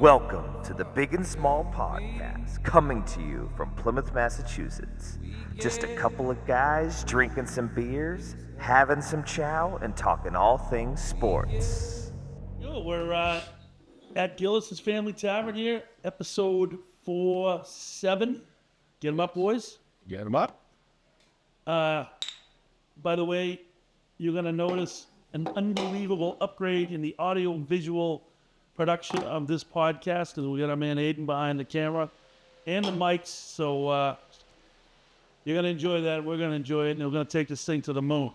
Welcome to the Big and Small Podcast, coming to you from Plymouth, Massachusetts. Just a couple of guys drinking some beers, having some chow, and talking all things sports. Yo, we're at Gillis's Family Tavern here, episode 47. Get them up, boys. Get them up. By the way, you're going to notice an unbelievable upgrade in the audio-visual production of this podcast because we got our man Aiden behind the camera and the mics. So you're going to enjoy that. We're going to enjoy it, and we're going to take this thing to the moon.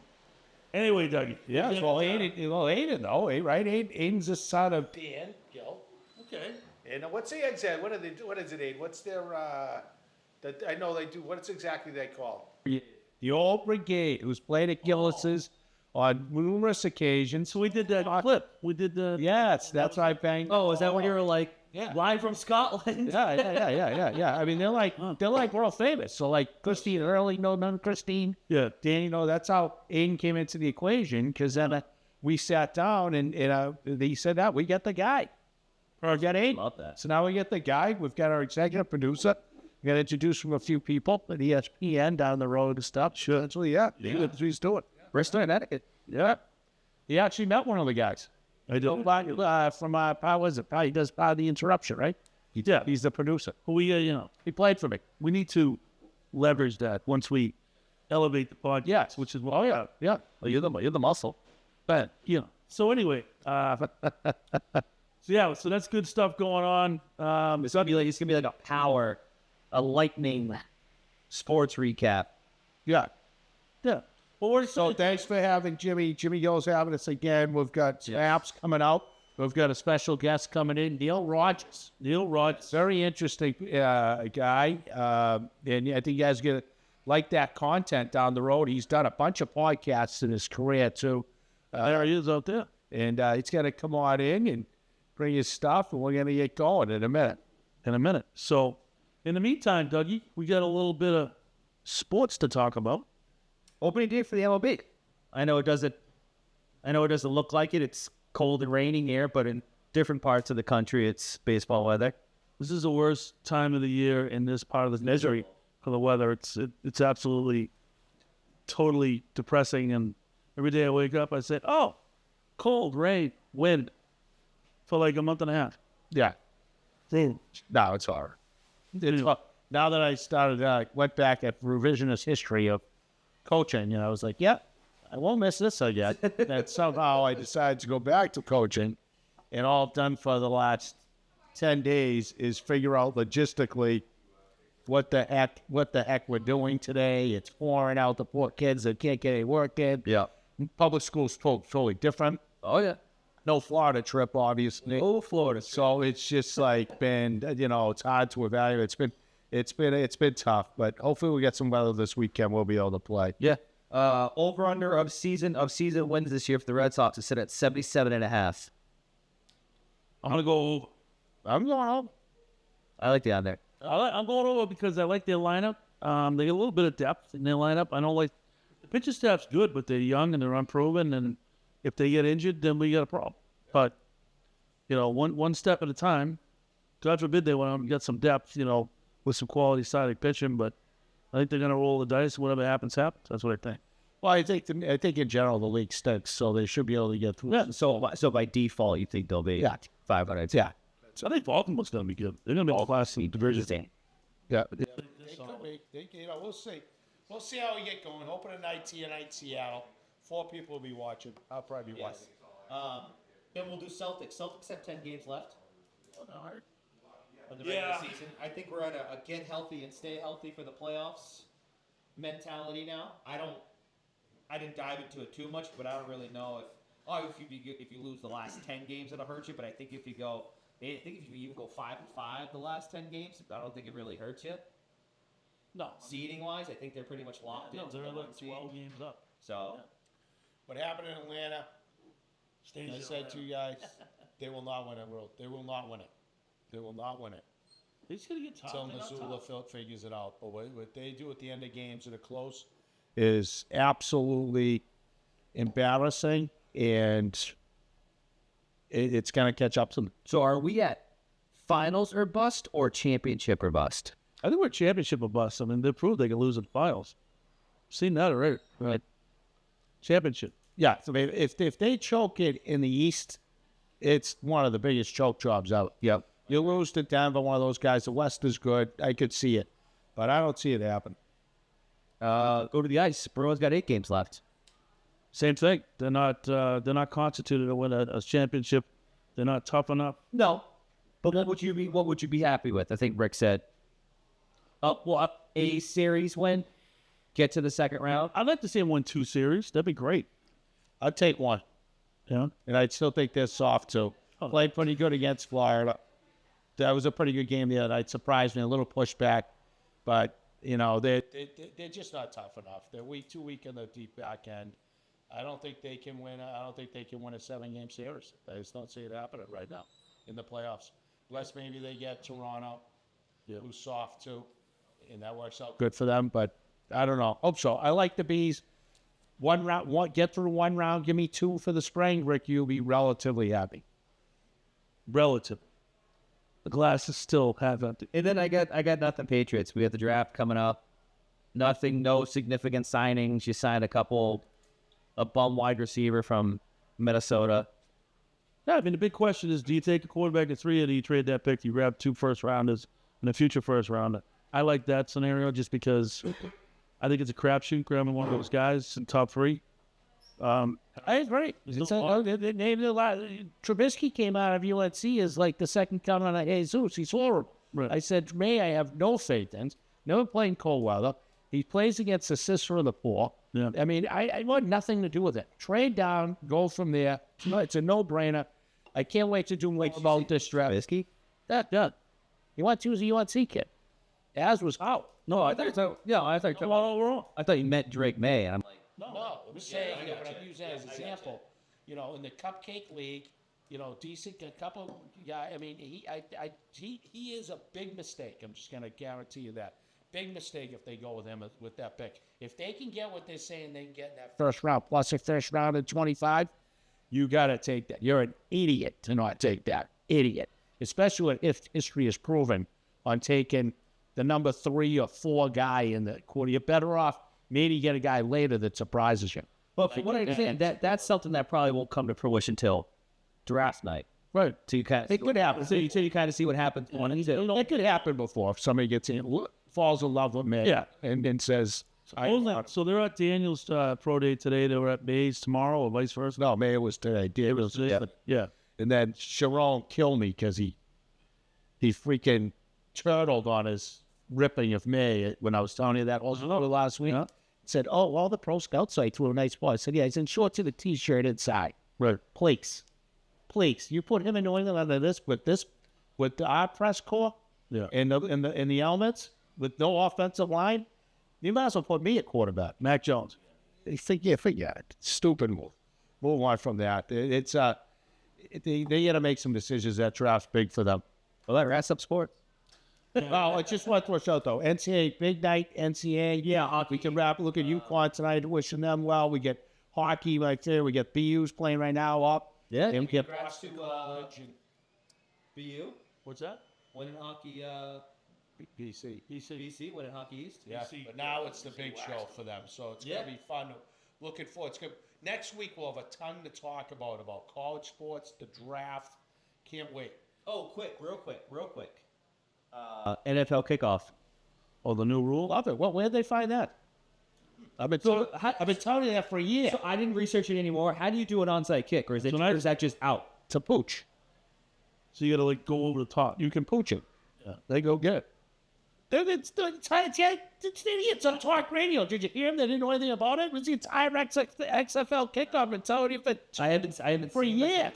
Anyway, Dougie. Yeah, well, Aiden, though, right? Aiden's the son of Dan, Gil. Okay. And what's the exact? What do they do? What is it, Aiden? What's their? That I know they do. What's exactly they call? The old brigade, who's played at Gillis's on numerous occasions. So we did that clip. We did the... Yes, that's right, bang. Oh, is that when you were like Yeah. live from Scotland? Yeah. I mean, they're like world famous. So like Christine Early, none Christine. Yeah. Danny, that's how Aiden came into the equation because then we sat down and they said that we get the guy. Or get Aiden. Love that. So now we get the guy. We've got our executive producer. We got to introduce from a few people at ESPN down the road and stuff. Sure. That's what he's doing. Bristol, Connecticut. Yeah. He actually met one of the guys. I don't... From how was it? He does Power the Interruption, right? Yeah. He's the producer. We, He played for me. we need to leverage that once we elevate the podcast. Yes. Which is what. Oh yeah. Yeah. Well, you're the muscle. But so anyway, so that's good stuff going on. It's gonna be like a power, a lightning sports recap. Yeah. Yeah. Well, we're So thanks for having Jimmy. Jimmy Gill's having us again. We've got apps coming out. We've got a special guest coming in, Neil Rogers. Very interesting guy. And I think you guys get like that content down the road. He's done a bunch of podcasts in his career too. there he is out there. And he's going to come on in and bring his stuff, and we're going to get going in a minute. So in the meantime, Dougie, we got a little bit of sports to talk about. Opening day for the MLB. I know it doesn't look like it. It's cold and raining here, but in different parts of the country, it's baseball weather. This is the worst time of the year in this part of the country for the weather. It's absolutely, totally depressing. And every day I wake up, I say, "Oh, cold, rain, wind," for like a month and a half. Yeah. No, it's hard. Now that I started, went back at revisionist history of coaching, I was like, yeah, I won't miss this again. And somehow I decided to go back to coaching, and all I've done for the last 10 days is figure out logistically what the heck we're doing today. It's pouring out, the poor kids that can't get any work in. Yeah. Public school's totally different. Oh yeah. No Florida trip, obviously. Oh, Florida. So it's just like been, it's hard to evaluate. It's been tough, but hopefully we get some weather this weekend. We'll be able to play. Yeah. Over under of season wins this year for the Red Sox is set at 77.5. I'm gonna go over. I'm going home. I like the under. I'm going over because I like their lineup. They get a little bit of depth in their lineup. I don't like the pitcher staff's good, but they're young and they're unproven. And if they get injured, then we got a problem. But one step at a time. God forbid they want to get some depth. With some quality starting pitching. But I think they're gonna roll the dice. Whatever happens, happens. That's what I think. Well, I think in general the league stinks, so they should be able to get through. Yeah. So by default, you think they'll be 500? Yeah. I think Baltimore's gonna be good. They're gonna be all class in the division. Yeah. We'll see. We'll see how we get going. Opening night tonight, Seattle. 4 people will be watching. I'll probably be watching. Then we'll do Celtics. Celtics have 10 games left of the Yeah. regular season. I think we're at a get healthy and stay healthy for the playoffs mentality now. I didn't dive into it too much, but I don't really know if you lose the last 10 games, it'll hurt you. But I think if you even go 5-5 the last 10 games, I don't think it really hurts you. No, Seeding wise, I think they're pretty much locked in. they're like 12 games up. So What happened in Atlanta? I said to you guys, they will not win it. They will not win it. They will not win it. They're just gonna get tough. Until Missoula figures it out. But what they do at the end of games that are close is absolutely embarrassing, and it's going to catch up to them. are we at finals or bust or championship or bust? I think we're championship or bust. I mean, they proved they can lose in finals. Seen that already. Right. Championship. Yeah, so if they choke it in the East, it's one of the biggest choke jobs out. Yep. You lose to Denver, one of those guys. The West is good. I could see it, but I don't see it happen. Go to the ice. Bruins got 8 games left. Same thing. They're not constituted to win a championship. They're not tough enough. No, but what would you be happy with? I think Rick said, a series win, get to the second round. I'd like to see them win 2 series. That'd be great. I'd take one, Yeah. and I'd still think they're soft too. Played pretty good against Florida. That was a pretty good game the other night. Surprised me, a little pushback, but they're just not tough enough. They're too weak in the deep back end. I don't think they can win. I don't think they can win a 7-game series. I just don't see it happening right now in the playoffs. Unless maybe they get Toronto, who's soft too, and that works out good for them. But I don't know. Hope so. I like the Bees. Get through one round. Give me 2 for the spring, Rick. You'll be relatively happy. Relative. The glass is still half empty. And then I got nothing Patriots. We have the draft coming up. Nothing, no significant signings. You signed a bum wide receiver from Minnesota. Yeah, I mean, the big question is, do you take a quarterback at 3 or do you trade that pick? You grab 2 first-rounders and a future first-rounder. I like that scenario just because I think it's a crapshoot grabbing one of those guys in top 3. I agree. Trubisky came out of UNC as like the second coming of Jesus. He's horrible. Right. I said, May, I have no faith in. Never played in cold weather. He plays against the sister of the poor. Yeah. I mean, I want nothing to do with it. Trade down, go from there. It's a no-brainer. I can't wait to do more about this draft. Trubisky? That. He went to a UNC kid. As was out. No, I thought you meant Drake May, and I'm like, No, I'm saying, but I use that as an example. In the Cupcake League, decent, a couple guy. I mean, he is a big mistake. I'm just gonna guarantee you that. Big mistake if they go with him with that pick. If they can get what they're saying they can get in that first round plus a first round at 25, you gotta take that. You're an idiot to not take that. Idiot, especially if history is proven on taking the number 3 or 4 guy in the quarter. You're better off maybe get a guy later that surprises you. but from what I understand, that's something that probably won't come to fruition till draft night. Right. So you kind of It could happen. So you kind of see what happens. It could happen before if somebody gets in, falls in love with me, Yeah. and then says, So they're at Daniel's pro day today. They were at May's tomorrow or vice versa. no, May it was today. It was Today? Yeah. And then Sharon killed me because he freaking turtled on his ripping of May when I was telling you that also last week. Yeah. Said, all the pro scout site threw a nice ball. I said, yeah, he's in shorts and a t-shirt inside. Right. Please. You put him in New England under with our press corps Yeah. and the elements with no offensive line, you might as well put me at quarterback. Mac Jones. Forget it. Stupid move. Move on from that. It's they got to make some decisions. That draft's big for them. Well, that wraps up sports. Oh, I just want to throw a shout though. NCAA, big night, NCAA. Yeah, we can look at UConn tonight, wishing them well. We get hockey right there. We get BU's playing right now up. Yeah. And we get Congrats to BU what's that? winning hockey. BC. BC winning hockey East. Yeah, but now it's the big show for them, so it's Yeah. gonna be fun. Looking forward. It's good. Next week we'll have a ton to talk about college sports, the draft. Can't wait. Oh, real quick. NFL kickoff. Oh, the new rule? Love it. Where'd they find that? I've been telling you that for a year. So I didn't research it anymore. How do you do an onside kick, or is that just out? To pooch. So you got to go over the top. You can pooch it. Yeah. They go get it. It's idiots on talk radio. Did you hear him? They didn't know anything about it. It was the entire XFL kickoff. Been telling you I haven't for a seen year.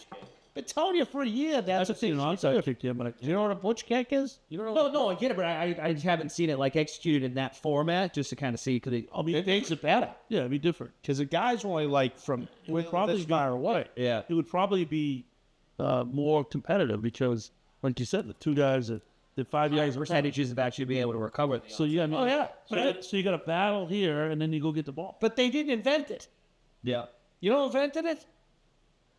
Been telling you for a year. That's I've seen an onside kick, yeah, but Do you know what a butch kick is? You don't know? No, I get it, but I haven't seen it like executed in that format just to kind of see because It makes it better yeah, it'd be different. because the guys only like from this far away. yeah. It would probably be more competitive because, like you said, the 2 guys that the 5 yards Percentages of actually being able to recover. So you got Oh yeah, so you got a battle here, and then you go get the ball. but they didn't invent it. Yeah. You know who invented it?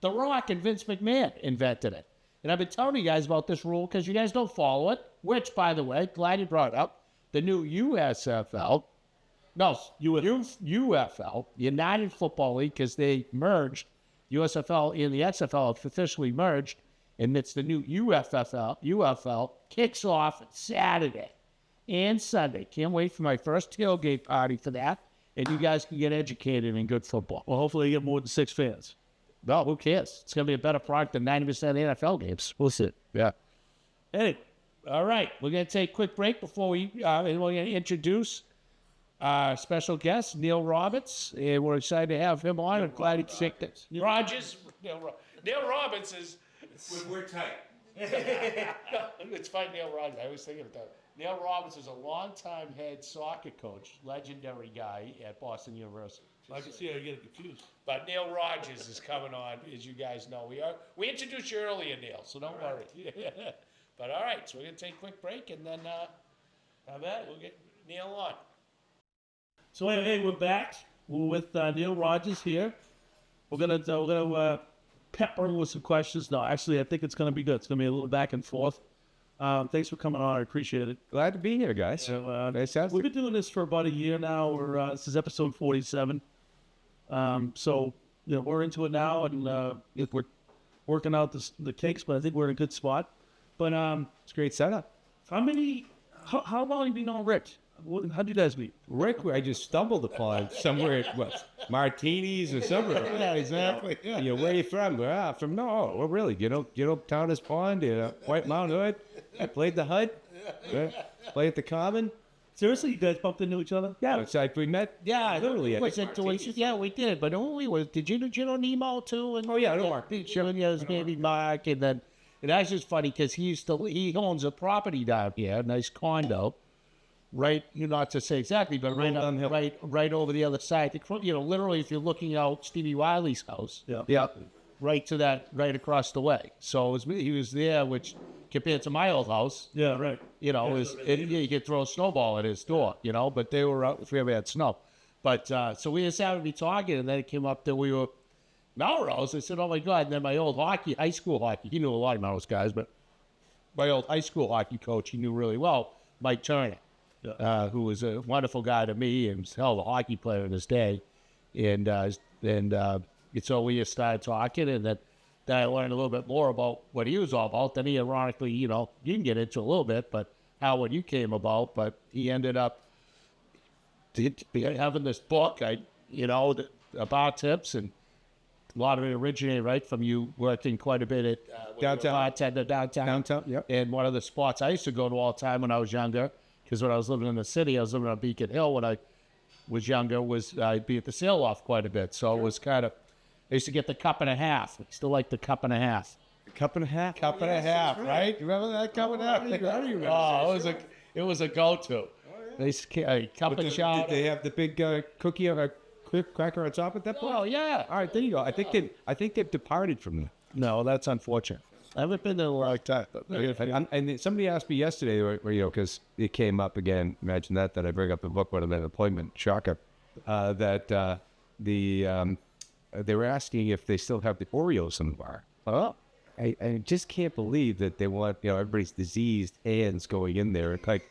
The Rock and Vince McMahon invented it. And I've been telling you guys about this rule because you guys don't follow it, which, by the way, glad you brought it up. The new USFL, no, UFL, United Football League, because they merged, USFL and the XFL have officially merged, and it's the new UFL kicks off Saturday and Sunday. Can't wait for my first tailgate party for that, and you guys can get educated in good football. Well, hopefully you get more than 6 fans. No, who cares? It's going to be a better product than 90% of the NFL games. We'll see. Yeah. Anyway, all right. We're going to take a quick break before we're going to introduce our special guest, Neil Roberts. And we're excited to have him on. I'm glad he took this. Rogers. Neil Roberts is... We're tight. It's fine, Neil Roberts. I was thinking of that. Neil Roberts is a longtime head soccer coach, legendary guy at Boston University. I can see how you get confused. But Neil Rogers is coming on, as you guys know. We introduced you earlier, Neil, so don't worry. But all right, so we're gonna take a quick break, and then have that. We'll get Neil on. So hey, we're back. We're with Neil Rogers here. We're gonna pepper him with some questions. No, actually, I think it's gonna be good. It's gonna be a little back and forth. Thanks for coming on. I appreciate it. Glad to be here, guys. So, Fantastic. we've been doing this for about a year now. This is episode 47. So we're into it now, and we're working out the kinks, but I think we're in a good spot. But It's a great setup. how long have you known Rick? How did you guys meet? Rick, I just stumbled upon somewhere at Martini's or somewhere. Yeah, exactly. Yeah. Where are you from? From really, Towner's Pond, White Mount Hood. I played the HUD. Played at the Common. Seriously, you guys bumped into each other? Yeah, it's like we met. Yeah, literally. Yeah, we did. But did you know Nemo too? And Oh yeah, I know Mark. His baby Mark, and that's just funny because he owns a property down here, a nice condo, right? Not to say exactly, but right over the other side. Literally, if you're looking out Stevie Wiley's house, Yeah. right across the way. So he was there, which compared to my old house, Yeah, right. you could throw a snowball at his door, but they were out if we ever had snow. But so we just happened to be talking, and then it came up that we were Melrose. I said, oh my God. And then my old high school hockey, he knew a lot of Melrose guys, but my old high school hockey coach, he knew really well, Mike Turner, who was a wonderful guy to me and was a hell of a hockey player in his day. And so we just started talking, and then I learned a little bit more about what he was all about. Then he ironically, you can get into a little bit, but how you came about. But he ended up having this book, about tips, and a lot of it originated right from you working quite a bit at Downtown. downtown. Yep. And one of the spots I used to go to all the time when I was younger, because when I was living in the city, I was living on Beacon Hill when I was younger, I'd be at the sail off quite a bit. So it was kind of, I used to get the cup and a half. I still like the cup and a half. Cup and a half. Cup and a half, right? Remember that cup and a half? It was a go-to. They a cup and chowder. Did they have the big cookie or a cracker on top of that? Well, yeah. All right, there you go. I think they've departed from that. No, that's unfortunate. I haven't been there in a long time. And somebody asked me yesterday, because it came up again. Imagine that I bring up the book when I'm at an appointment. Shocker. That they were asking if they still have the Oreos in the bar. Oh. I just can't believe that they want everybody's diseased hands going in there. Like,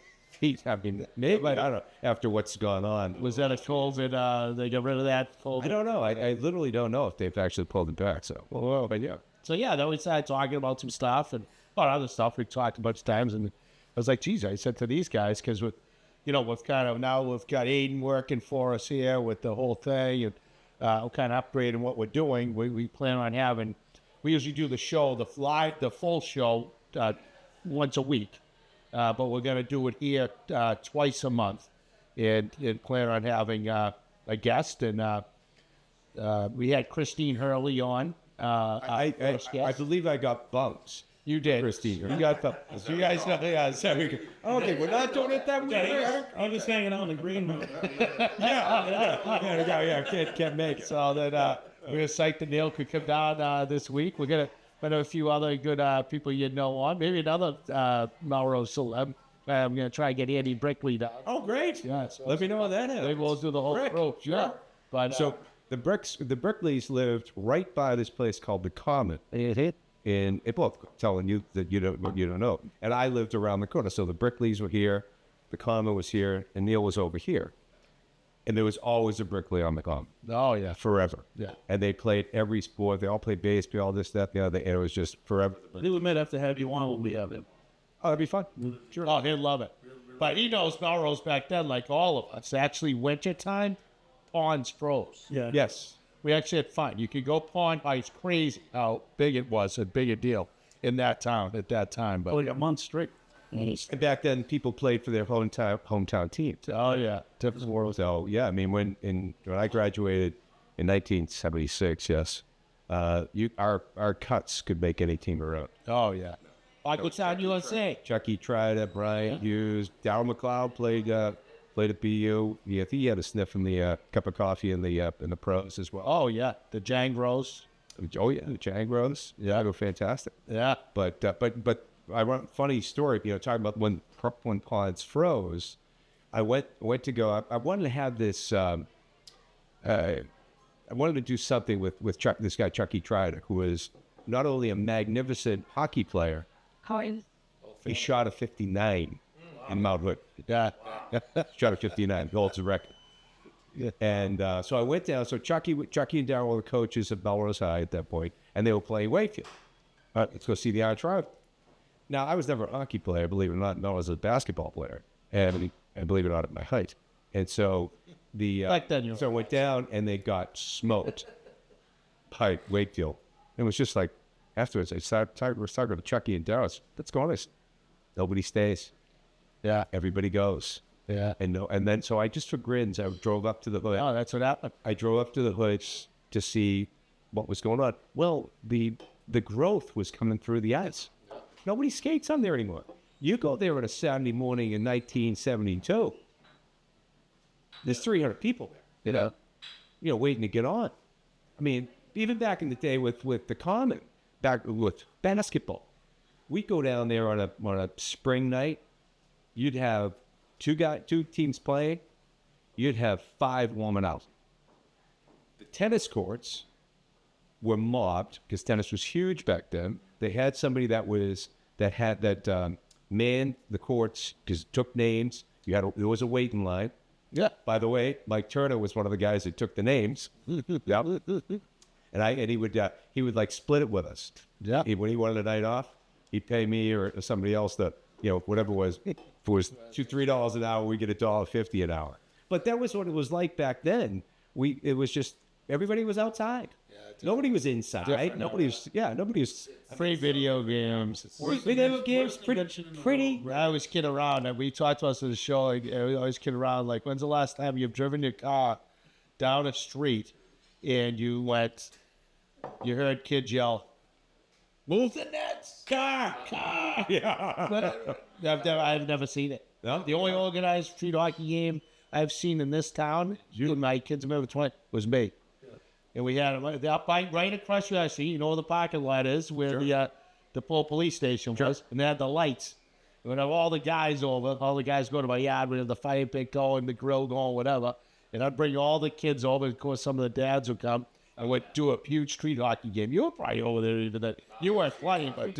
I mean, maybe I don't know. After what's gone on, Was that a COVID? They got rid of that COVID? I don't know. I literally don't know if they've actually pulled it back. So, but yeah. So yeah, then we started talking about some stuff and about other stuff we've talked a bunch of times, and I was like, geez, I said to these guys, because we've got Aiden working for us here with the whole thing, and we're kind of upgrading what we're doing. We plan on having, we usually do the show, the full show once a week, but we're going to do it here twice a month, and plan on having a guest, and we had Christine Hurley on. I believe I got bumps. You did. Christine. You got the. You guys know. Yeah, sorry. Okay, we're not doing it that way. I'm just hanging out in the green room. Yeah, can't make it. So that we're psyched that Neil could come down this week. We're gonna have a few other good people you know on. Maybe another Melrose celeb. I'm gonna try and get Andy Brickley down. Oh, great. Yeah. So Let me know when that maybe happens. we'll do the whole Brick. crew. Sure. But So the Brickleys lived right by this place called the Common. in both telling you that you don't know. And I lived around the corner, so the Brickleys were here, the Common was here, and Neil was over here. And there was always a Brickley on the Common. Oh, yeah. Forever. Yeah. And they played every sport. They all played baseball, this, that, the other. And it was just forever. I think we might have to have you on when we have him. Oh, that'd be fun. Sure. Oh, he'd love it. But he knows Melrose back then, like all of us. Actually, wintertime, ponds froze. Yeah. Yes. We actually had fun. You could go pond. It's crazy how big it was, a big a deal in that town at that time. But Like a month straight. And back then, people played for their hometown teams. oh yeah, different world. So yeah, I mean, when I graduated in 1976, yes, our cuts could make any team around. Oh yeah, like what's on USA? Chucky Trider, Brian Hughes, Darryl McLeod played at BU. Yeah, I think he had a sniff in the cup of coffee in the pros as well. Oh yeah, the Jangros. Oh yeah, the Jangros. Yeah, they were fantastic. Yeah. But I want funny story. Talking about when ponds froze. I went to go. I wanted to have this. I wanted to do something with this guy Chucky Trider, who was not only a magnificent hockey player. He shot a 59 in Mount Hood. Yeah. Shot a 59, holds the record. Yeah. And so I went down. So Chucky and Darryl were the coaches at Melrose High at that point, and they were playing Wakefield. All right, let's go see the Arch Rival. Now, I was never a hockey player, believe it or not. No, I was a basketball player, and believe it or not, at my height. And so Back then, you were- so I went down, and they got smoked by Wakefield. It was just like afterwards, we're talking to Chucky and Darryl. Let's go on this. Nobody stays. Yeah. Everybody goes. Yeah. And then so I just for grins, I drove up to the hood. Oh, that's what happened. I drove up to the hoods to see what was going on. Well, the growth was coming through the ice. Nobody skates on there anymore. You go there on a Saturday morning in 1972. There's 300 people there. Waiting to get on. I mean, even back in the day with the Common, back with basketball, we go down there on a spring night. You'd have two teams playing. You'd have 5 warming out. The tennis courts were mobbed because tennis was huge back then. They had somebody that manned the courts because it took names. There was a waiting line. Yeah. By the way, Mike Turner was one of the guys that took the names. Yeah. And he would like split it with us. Yeah. When he wanted a night off, he'd pay me or somebody else whatever it was. If it was $2-3 an hour, we get $1.50 an hour. But that was what it was like back then. It was just everybody was outside. Nobody was inside. Nobody was. Free video games. Video games, pretty. I always kid around, and we talked about this on the show. I always kid around, like, when's the last time you've driven your car down a street and you heard kids yell, "Move the nets, car!" Yeah. I've never seen it. No? The only organized street hockey game I've seen in this town, my kids remember 20, was me. And we had them right across the street. You know where the parking lot is, where the police station was, and they had the lights. And we'd have all the guys over. All the guys go to my yard. We'd have the fire pit going, the grill going, whatever. And I'd bring all the kids over. Of course, some of the dads would come. I would do a huge street hockey game. You were probably over there even then. You weren't playing, but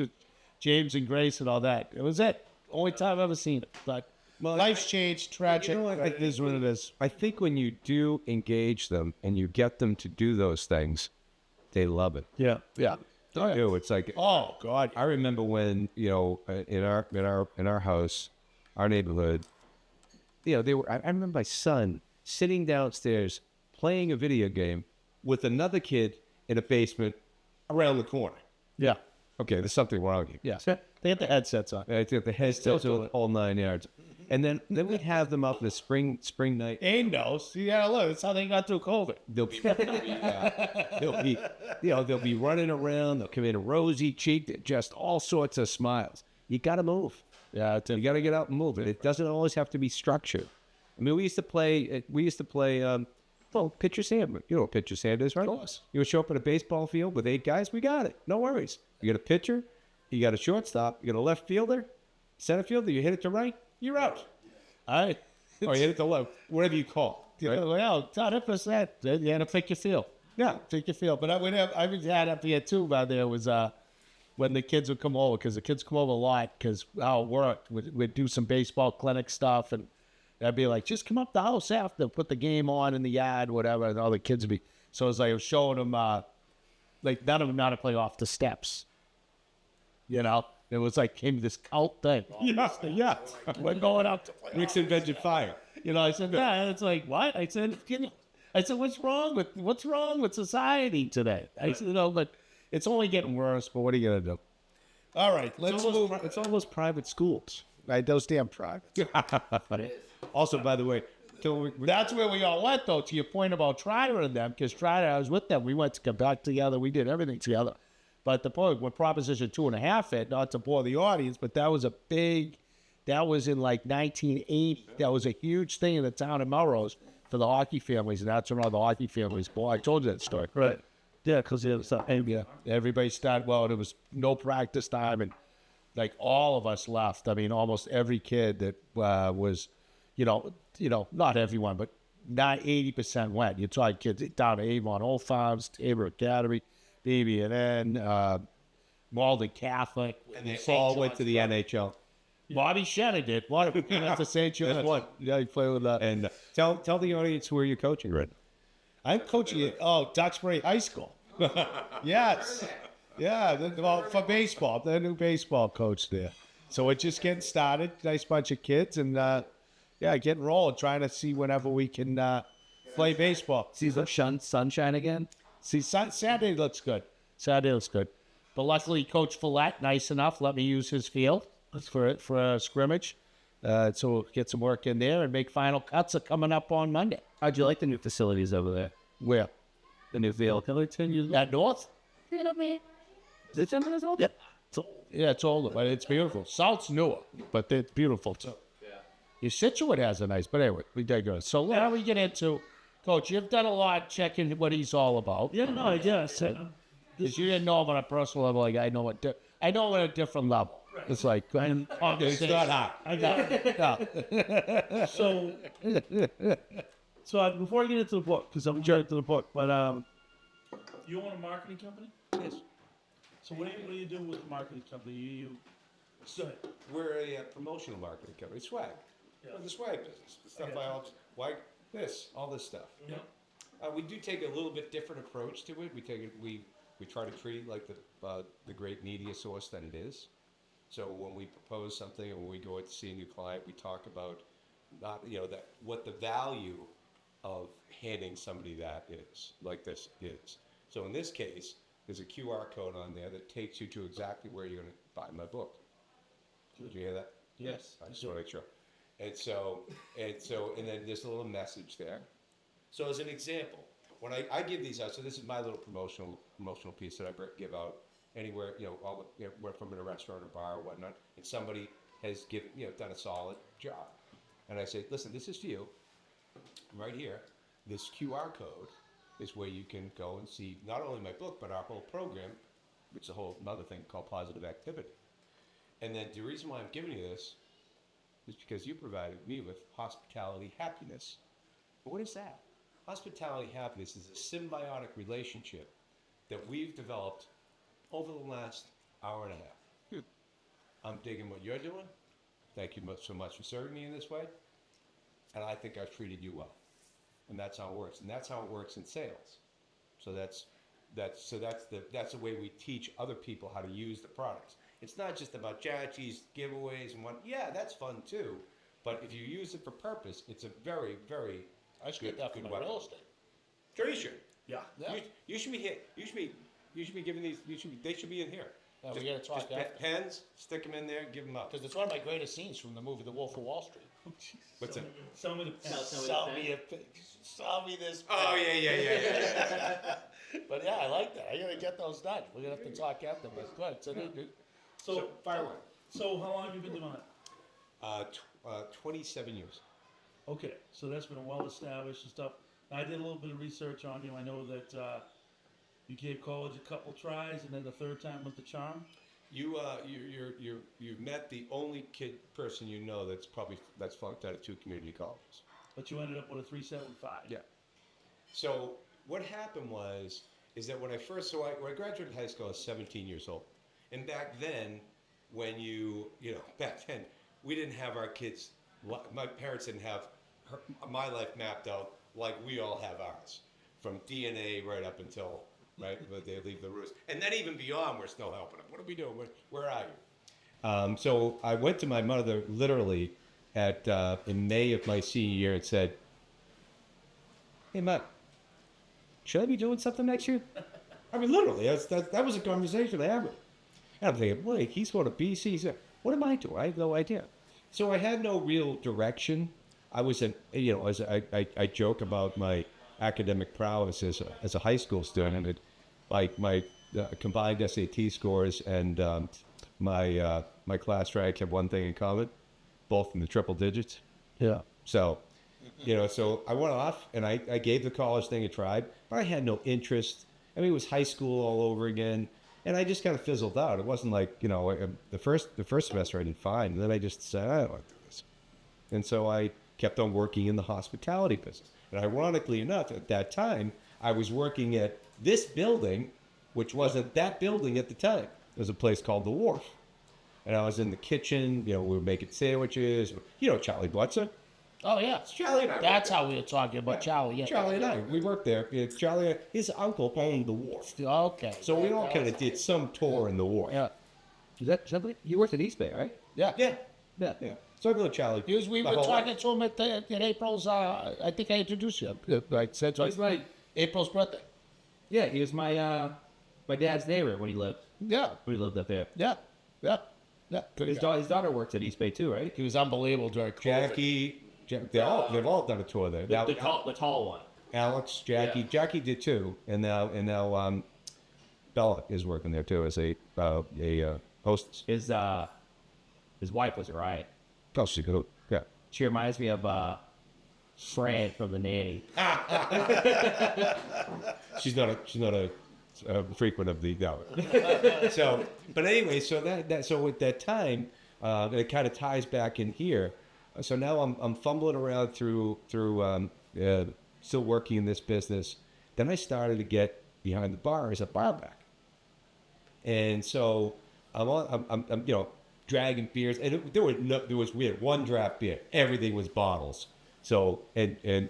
James and Grace and all that. It was it. Only time I've ever seen it. But life's changed, tragic. It is what it is. I think when you do engage them and you get them to do those things, they love it. Yeah. Yeah. They do. It's like, Oh God. I remember when in our house, our neighborhood, they were. I remember my son sitting downstairs playing a video game with another kid in a basement around the corner. Yeah. Okay, there's something wrong here. Yeah. They had the headsets on. I think the headsets are all 9 yards, and then we'd have them up the spring night. Aim knows. You gotta look. That's how they got through COVID. They'll be running around. They'll come in rosy cheeked, just all sorts of smiles. You got to move. Yeah. You got to get out and move. It doesn't always have to be structured. I mean, we used to play. Pitcher sand. You know what pitcher sand is, right? Of course. You would show up at a baseball field with 8 guys. We got it. No worries. You got a pitcher. You got a shortstop. You got a left fielder, center fielder. You hit it to right. You're out. All right. Or you hit it to left. Whatever you call. Right? Well, 100%. You had to pick your field. Yeah, pick your field. But I would have. I had up here too. By there was when the kids would come over, because the kids come over a lot, because how it worked, we'd do some baseball clinic stuff, and I'd be like, just come up the house after, put the game on in the yard, whatever, and all the kids would be. So it was like I was showing them, like none of them know how to play off the steps. You know, it was like came this cult thing. Yeah, we're going out to play. Rick's invented fire. You know, I said, yeah, it's like, what? I said, what's wrong with society today? I said, but it's only getting worse, but what are you going to do? All right, let's move. It's all those private schools, right? Those damn private. Also, by the way, That's where we all went, though, to your point about Trider and them, because Trider, I was with them. We went to Quebec together. We did everything together. But the point, when Proposition 2.5 hit, not to bore the audience, but that was that was in like 1980. That was a huge thing in the town of Melrose for the hockey families, and that's when all the hockey families bought. I told you that story. Right. Yeah, because Yeah, everybody started, there was no practice time, and like all of us left. I mean, almost every kid that was, not everyone, but not 80% went. You talk kids down to Avon Old Farms, Tabor Academy, BB&N, Malden Catholic. and they all went to the NHL. Bobby Shannon did. What? That's the St. John's. That's one. Yeah, he played with that. And tell the audience where you're coaching right now. I'm coaching at Duxbury High School. Yes. Yeah, for baseball. The new baseball coach there. So we're just getting started. Nice bunch of kids. And, getting rolling. Trying to see whenever we can play baseball. See the sunshine again? See, Saturday looks good. But luckily, Coach Follette, nice enough, let me use his field for a scrimmage. So we'll get some work in there and make final cuts are coming up on Monday. How'd you like the new facilities over there? Where? The new field? At North? Is it 10 minutes old? Yeah. It's older, but it's beautiful. South's newer, but they're beautiful too. Yeah. Your Situate has a nice, but anyway, we digress. So now we get into, Coach, you've done a lot checking what he's all about. Yeah, no, yes. Because you didn't know him on a personal level, like I know him at a different level. Right. It's like, it's not hard. I got it. So before I get into the book, because I'm jumping to the book, but you own a marketing company? Yes. So what do you do with the marketing company? We're a promotional marketing company. Swag. Yeah. We're the swag business. The stuff all this stuff. Yeah. We do take a little bit different approach to it. We try to treat it like the great media source that it is. So when we propose something or when we go out to see a new client, we talk about what the value of handing somebody that is, like this is. So in this case, there's a QR code on there that takes you to exactly where you're going to buy my book. Did you hear that? Yes. I just want to make sure. And then there's a little message there. So as an example, when I give these out, so this is my little promotional piece that I give out anywhere, where from in a restaurant or bar or whatnot, and somebody has done a solid job. And I say, listen, this is for you. Right here, this QR code is where you can go and see not only my book, but our whole program, which is a whole another thing called Positive Activity. And then the reason why I'm giving you this is because you provided me with hospitality happiness. But what is that? Hospitality happiness is a symbiotic relationship that we've developed over the last hour and a half. I'm digging what you're doing. Thank you so much for serving me in this way. And I think I've treated you well. And that's how it works. And that's how it works in sales. So that's the way we teach other people how to use the products. It's not just about judges, giveaways, and what. Yeah, that's fun too. But if you use it for purpose, it's a very, very good real estate. Sure, you should. Yeah. You should be here. You should be giving these. They should be in here. Yeah, we gotta talk just after. pens, stick them in there, give them up. Because it's one of my greatest scenes from the movie The Wolf of Wall Street. What's it? Sell me the Sell me this. Oh yeah. But yeah, I like that. I gotta get those done. We're gonna have to talk after, but good. So fire away. So how long have you been doing it? 27 years. Okay, so that's been well established and stuff. I did a little bit of research on you. I know that you gave college a couple tries, and then the third time was the charm. You've met the only person you know that's flunked out of 2 community colleges. But you ended up with a 3.75. Yeah. So what happened is that when I graduated high school, I was 17 years old, And back then, when back then, we didn't have our kids, my parents didn't have my life mapped out like we all have ours, from DNA right up until, right, but they leave the roost. And then even beyond, we're still helping them. What are we doing? Where are you? So I went to my mother literally in May of my senior year and said, "Hey, Mom, should I be doing something next year?" I mean, literally, that was a conversation I had with her. And I'm thinking, wait, he's going to BC. What am I doing? I have no idea. So I had no real direction. I was as I joke about my academic prowess as a high school student, and like my combined SAT scores and my class rank have one thing in common, both in the triple digits. Yeah. So, so I went off and I gave the college thing a try, but I had no interest. I mean, it was high school all over again, and I just kind of fizzled out. It wasn't like, the first semester I did fine, and then I just said, I don't want to do this. And so I kept on working in the hospitality business. And ironically enough, at that time, I was working at this building, which wasn't that building at the time. It was a place called The Wharf. And I was in the kitchen, we were making sandwiches. Charlie Blutzer. Oh, yeah. Charlie and I. That's how we were talking about Charlie. Yeah. Charlie and I, we worked there. Charlie, his uncle owned The Wharf. Okay. So we all kind of did some tour in The Wharf. Yeah. Is that something? You worked at East Bay, right? Yeah. Yeah. Yeah. Yeah. So I go to Charlie. We my were whole talking life. to him at April's, I think I introduced you. I said so. He's my, April's birthday. yeah, he was my dad's neighbor when he lived up there. Yeah. Good His, guy. his daughter works at East Bay too, right? He was unbelievable during COVID. They've all done a tour there. Now, The tall one. Alex, Jackie. Yeah. Jackie did too. And now Bella is working there too as a hostess. His wife was right. Oh, she could. Yeah. She reminds me of Fran from The Nanny. She's not a frequent of the no. So, but anyway, so so at that time, it kind of ties back in here. So now I'm fumbling around through still working in this business. Then I started to get behind the bar as a barback, and so I'm dragging beers, and we had one draft beer. Everything was bottles. So the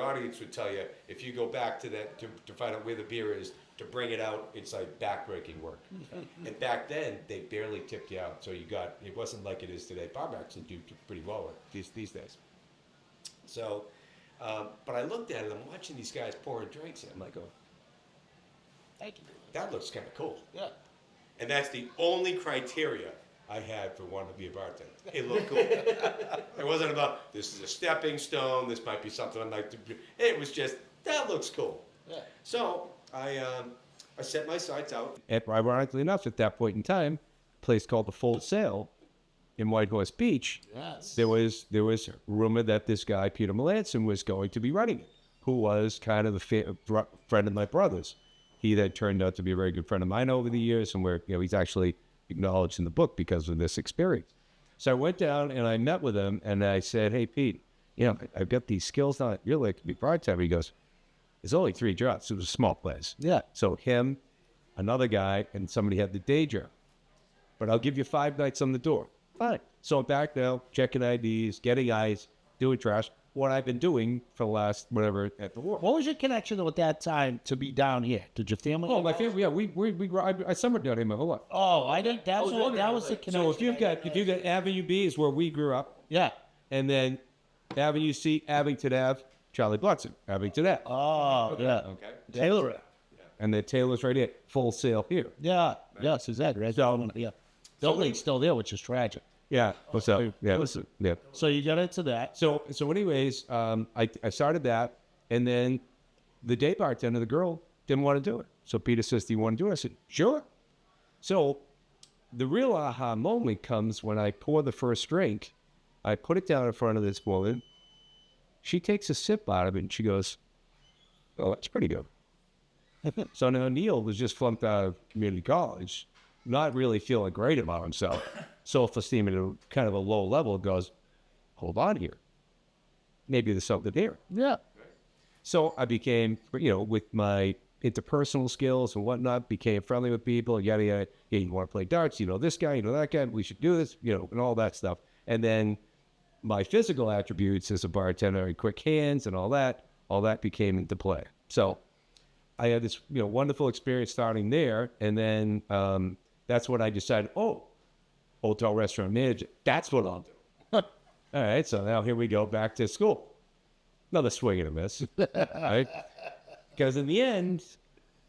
audience would tell you, if you go back to that to find out where the beer is, to bring it out, it's like backbreaking work. And back then they barely tipped you out, so it wasn't like it is today. Barbacks do pretty well these days. So, but I looked at it. I'm watching these guys pouring drinks, and I'm like, oh, Thank you. that looks kind of cool. Yeah. And that's the only criteria I had for wanting to be a bartender. It looked cool. It wasn't about, this is a stepping stone, this might be something I'd like to do. It was just, that looks cool. Yeah. So I set my sights out. And ironically enough, at that point in time, a place called the Full Sail in Whitehorse Beach, Yes. there was rumor that this guy, Peter Melanson, was going to be running it, who was kind of the friend of my brother's. He then turned out to be a very good friend of mine over the years, and he's actually acknowledged in the book because of this experience. So I went down and I met with him, and I said, "Hey, Pete, I've got these skills now. You're like to be bartender." He goes, "There's only 3 jobs." It was a small place. Yeah. So him, another guy, and somebody had the day job. But I'll give you 5 nights on the door. Fine. So I'm back now, checking IDs, getting ice, doing trash. What I've been doing for the last whatever at the war. What was your connection at that time to be down here? Did your family? Oh, my family. Yeah, I summered down here my whole life. Oh, I didn't. That was the connection. So if you've got Avenue B is where we grew up, Yeah. and then Avenue C, Abington Ave, Charlie Blutzer, Abington Ave, Oh, yeah. okay, Taylor. and then Taylor's right here, Full Sail here. Yeah. Yes, exactly. Right. Yeah. Building's still there, which is tragic. Yeah, what's up? Yeah, yeah. So you got into that. So anyways, I started that, and then the day bartender, the girl, didn't want to do it. So Peter says, "Do you want to do it?" I said, "Sure." So the real aha moment comes when I pour the first drink. I put it down in front of this woman. She takes a sip out of it, and she goes, "Oh, that's pretty good." So now Neil was just flunked out of community college, not really feeling great about himself. Self-esteem at a kind of a low level, goes, "Hold on here. Maybe there's something here." Yeah. So I became, with my interpersonal skills and whatnot, became friendly with people, yada, yada. Yeah, you want to play darts, you know this guy, you know that guy, we should do this, you know, and all that stuff. And then my physical attributes as a bartender and quick hands and all that became into play. So I had this, you know, wonderful experience starting there. And then that's when I decided, hotel restaurant manager, that's what I'll do. All right, so now here we go back to school. Another swing and a miss, right? Because in the end,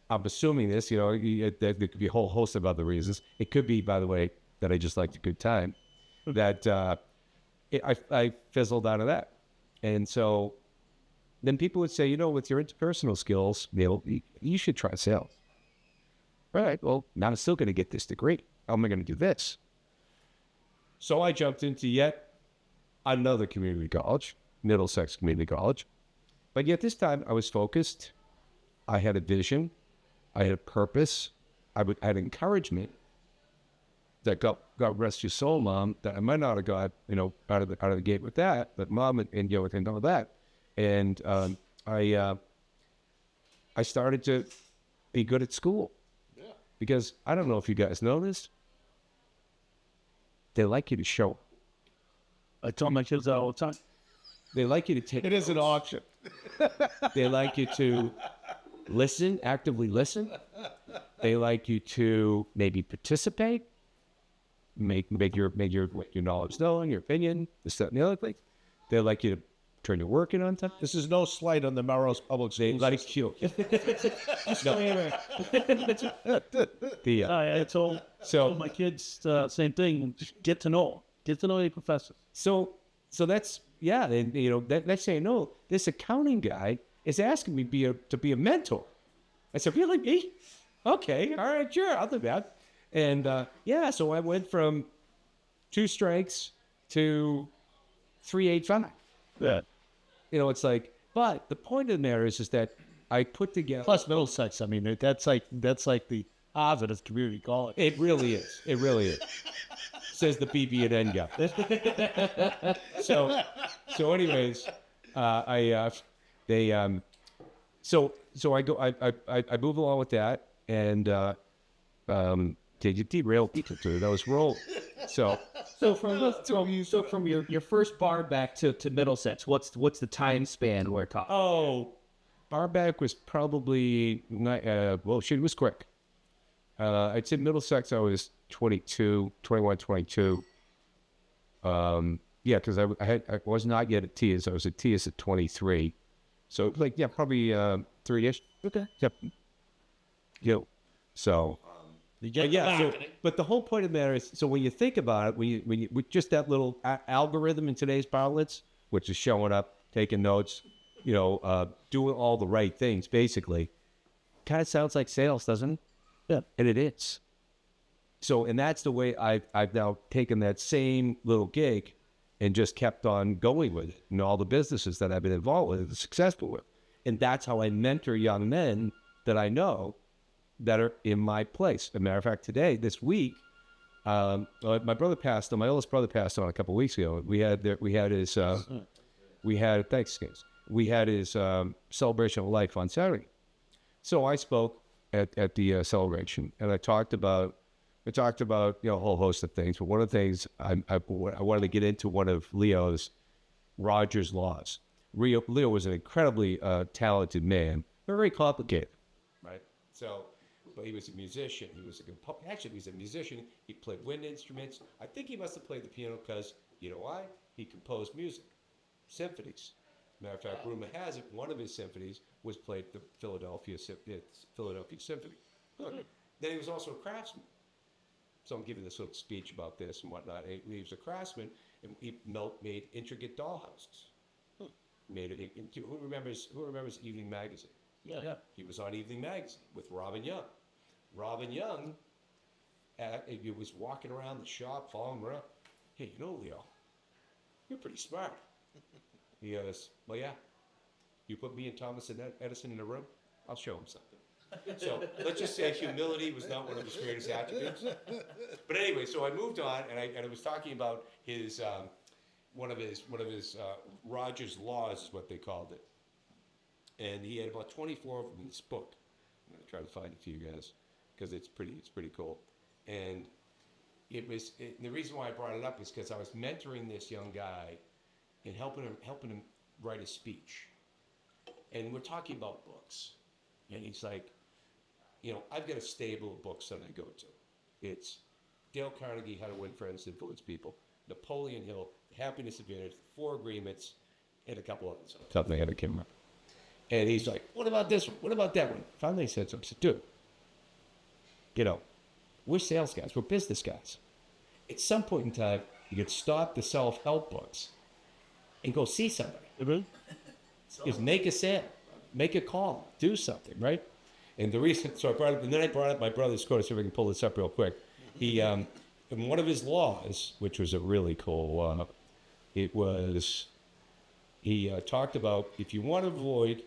I'm assuming this, you know, there could be a whole host of other reasons. It could be, by the way, that I just liked a good time, that I fizzled out of that. And so then people would say, you know, with your interpersonal skills, Neil, you should try sales. All right, well, now I'm still going to get this degree. How am I going to do this? So I jumped into yet another community college, Middlesex Community College. But yet this time I was focused. I had a vision. I had a purpose. I had encouragement that God rest your soul, Mom, that I might not have got, you know, out of the gate with that, but Mom and you know, and all that. And I started to be good at school. Yeah. Because I don't know if you guys noticed, they like you to show up. I tell my kids that all the time. They like you to take It is an auction. They like you to listen, actively listen. They like you to maybe participate, make your knowledge known, your opinion, this, that, and the other thing. They like you to turn your work in on time. This is no slight on the Melrose Public They Schools. like you. I told my kids same thing. Just get to know your professor. So that's, yeah, and you know, that's saying, no, this accounting guy is asking me to be a mentor. I said, really, me? Okay, all right, sure, I'll do that. And yeah, so I went from 2 strikes to 3.85. Yeah. You know, it's like, but the point of the matter is that I put together. Plus Middlesex. I mean, that's like the Harvard of community college. It really is. It really is. Says the BB&N guy. So anyways, so I move along with that, and did you derail people to those roll? So from your first bar back to Middlesex, what's the time span we're talking? Barback was probably not, it was quick. I'd say Middlesex I was 21, 22. Yeah, because I was not yet at TIAS. I was at TIAS at 23. So like, yeah, probably 3-ish. Okay. Yep. Yo. So but the whole point of the matter is, so when you think about it, when you with just that little algorithm in today's parlance, which is showing up, taking notes, you know, doing all the right things, basically, kind of sounds like sales, doesn't it? Yeah. And it is. So, and that's the way I've now taken that same little gig and just kept on going with it, and all the businesses that I've been involved with, and successful with. And that's how I mentor young men that I know that are in my place. As a matter of fact, this week, my brother passed on. My oldest brother passed on a couple of weeks ago. We had his celebration of life on Saturday. So I spoke at the celebration, and I talked about you know, a whole host of things. But one of the things I wanted to get into, one of Leo's Rogers laws. Leo was an incredibly talented man, very complicated, right? So. But he was a musician. He's a musician. He played wind instruments. I think he must have played the piano because, you know why? He composed music, symphonies. Matter of fact, rumor has it, one of his symphonies was played the Philadelphia Symphony. Then he was also a craftsman. So I'm giving this little speech about this and whatnot. He was a craftsman, and he made intricate dollhouses. Who remembers Evening Magazine? Yeah. He was on Evening Magazine with Robin Young. Robin Young, he was walking around the shop, following him around. Hey, you know, Leo, you're pretty smart. He goes, well, yeah. You put me and Thomas Edison in a room, I'll show him something. So let's just say humility was not one of his greatest attributes. But anyway, so I moved on, and I was talking about his one of his Rogers laws is what they called it. And he had about 24 of them in this book. I'm gonna try to find it for you guys because it's pretty cool. And the reason why I brought it up is because I was mentoring this young guy and helping him write a speech. And we're talking about books. And he's like, I've got a stable of books that I go to. It's Dale Carnegie, How to Win Friends, Influence People, Napoleon Hill, Happiness Advantage, Four Agreements, and a couple others. Top of my head, I can't remember. And he's like, what about this one? What about that one? Finally, he said something. I said, dude, we're sales guys. We're business guys. At some point in time, you could stop the self-help books and go see somebody. Just make a sale, make a call, do something, right? And the reason, so I brought up, and then I brought up my brother's quote, so we can pull this up real quick. He, in one of his laws, which was a really cool one, he talked about if you want to avoid,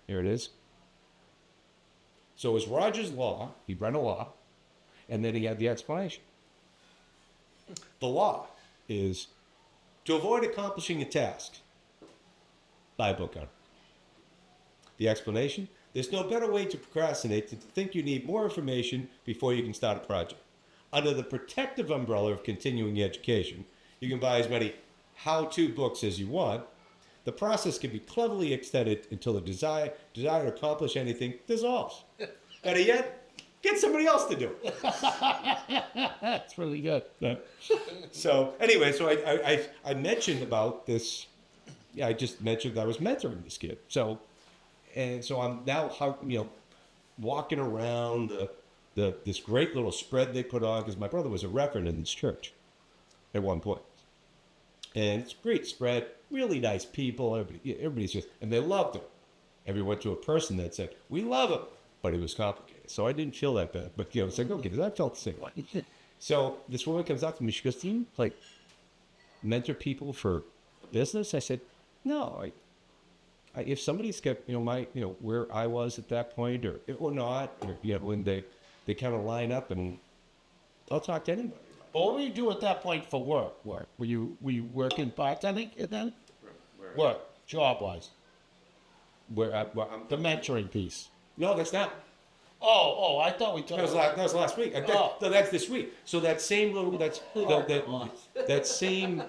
here it is. So it was Roger's law, he read a law, and then he had the explanation. The law is to avoid accomplishing a task, buy a book on it. The explanation, there's no better way to procrastinate than to think you need more information before you can start a project. Under the protective umbrella of continuing education, you can buy as many how-to books as you want. The process can be cleverly extended until the desire to accomplish anything dissolves. Better yet, get somebody else to do it. That's really good. So anyway, so I mentioned about this. Yeah, I just mentioned that I was mentoring this kid. So I'm now walking around this great little spread they put on because my brother was a reverend in this church at one point. And it's a great spread, really nice people. Everybody's just, and they loved him. Everyone went to a person that said, we love him, but it was complicated. So I didn't feel that bad. But, it's like, okay, because I felt the same way. So this woman comes up to me, she goes, do you, mentor people for business? I said, no, if somebody's got, where I was at that point or not, or, when they kind of line up and I'll talk to anybody. But what do you do at that point for work? Were you working bartending at that? Work, job-wise. The mentoring piece. No, that's not. Oh, I thought we talked That was last week. No, that's this week. So that same little, that same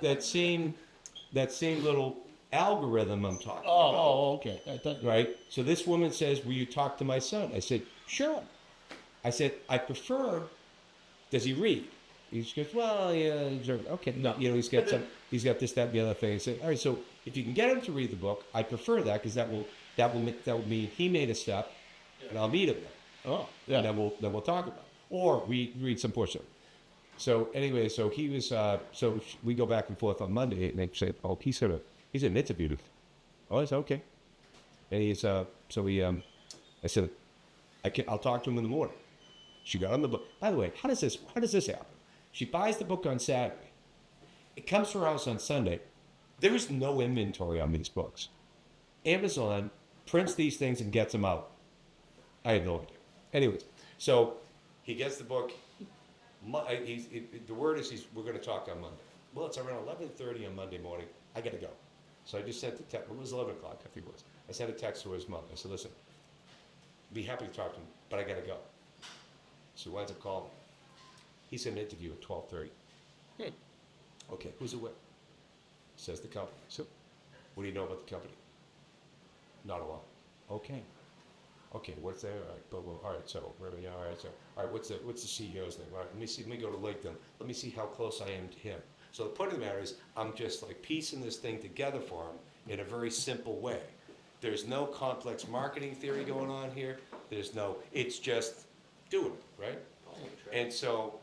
little algorithm I'm talking about. Oh, okay. Right? So this woman says, will you talk to my son? I said, sure. I said, I prefer, does he read? He goes, well, yeah, okay. No, he's got this, that, and the other thing. I said, all right, so if you can get him to read the book, I prefer that because that will mean he made a step, and I'll meet him then. Oh, yeah. And then we'll talk about it. Or we read some portion. So anyway, so he was, so we go back and forth on Monday, and they say, oh, he's an interview. Oh, I said, okay. And he's, I said, I'll talk to him in the morning. She got on the book. By the way, how does this happen? She buys the book on Saturday. It comes to her house on Sunday. There is no inventory on these books. Amazon prints these things and gets them out. I had no idea. Anyways, so he gets the book. The word is we're going to talk on Monday. Well, it's around 11:30 on Monday morning. I got to go. So I just sent the text. It was 11 o'clock, I think it was. I sent a text to his mom. I said, listen, be happy to talk to him, but I got to go. So he winds up calling me. He said an interview at 12:30. Okay, who's it with? Says the company. So, what do you know about the company? Not a lot. Okay, what's there? All right, so what's the CEO's name? All right, let me go to LinkedIn. Let me see how close I am to him. So the point of the matter is, I'm just piecing this thing together for him in a very simple way. There's no complex marketing theory going on here. It's just doing it, right? And so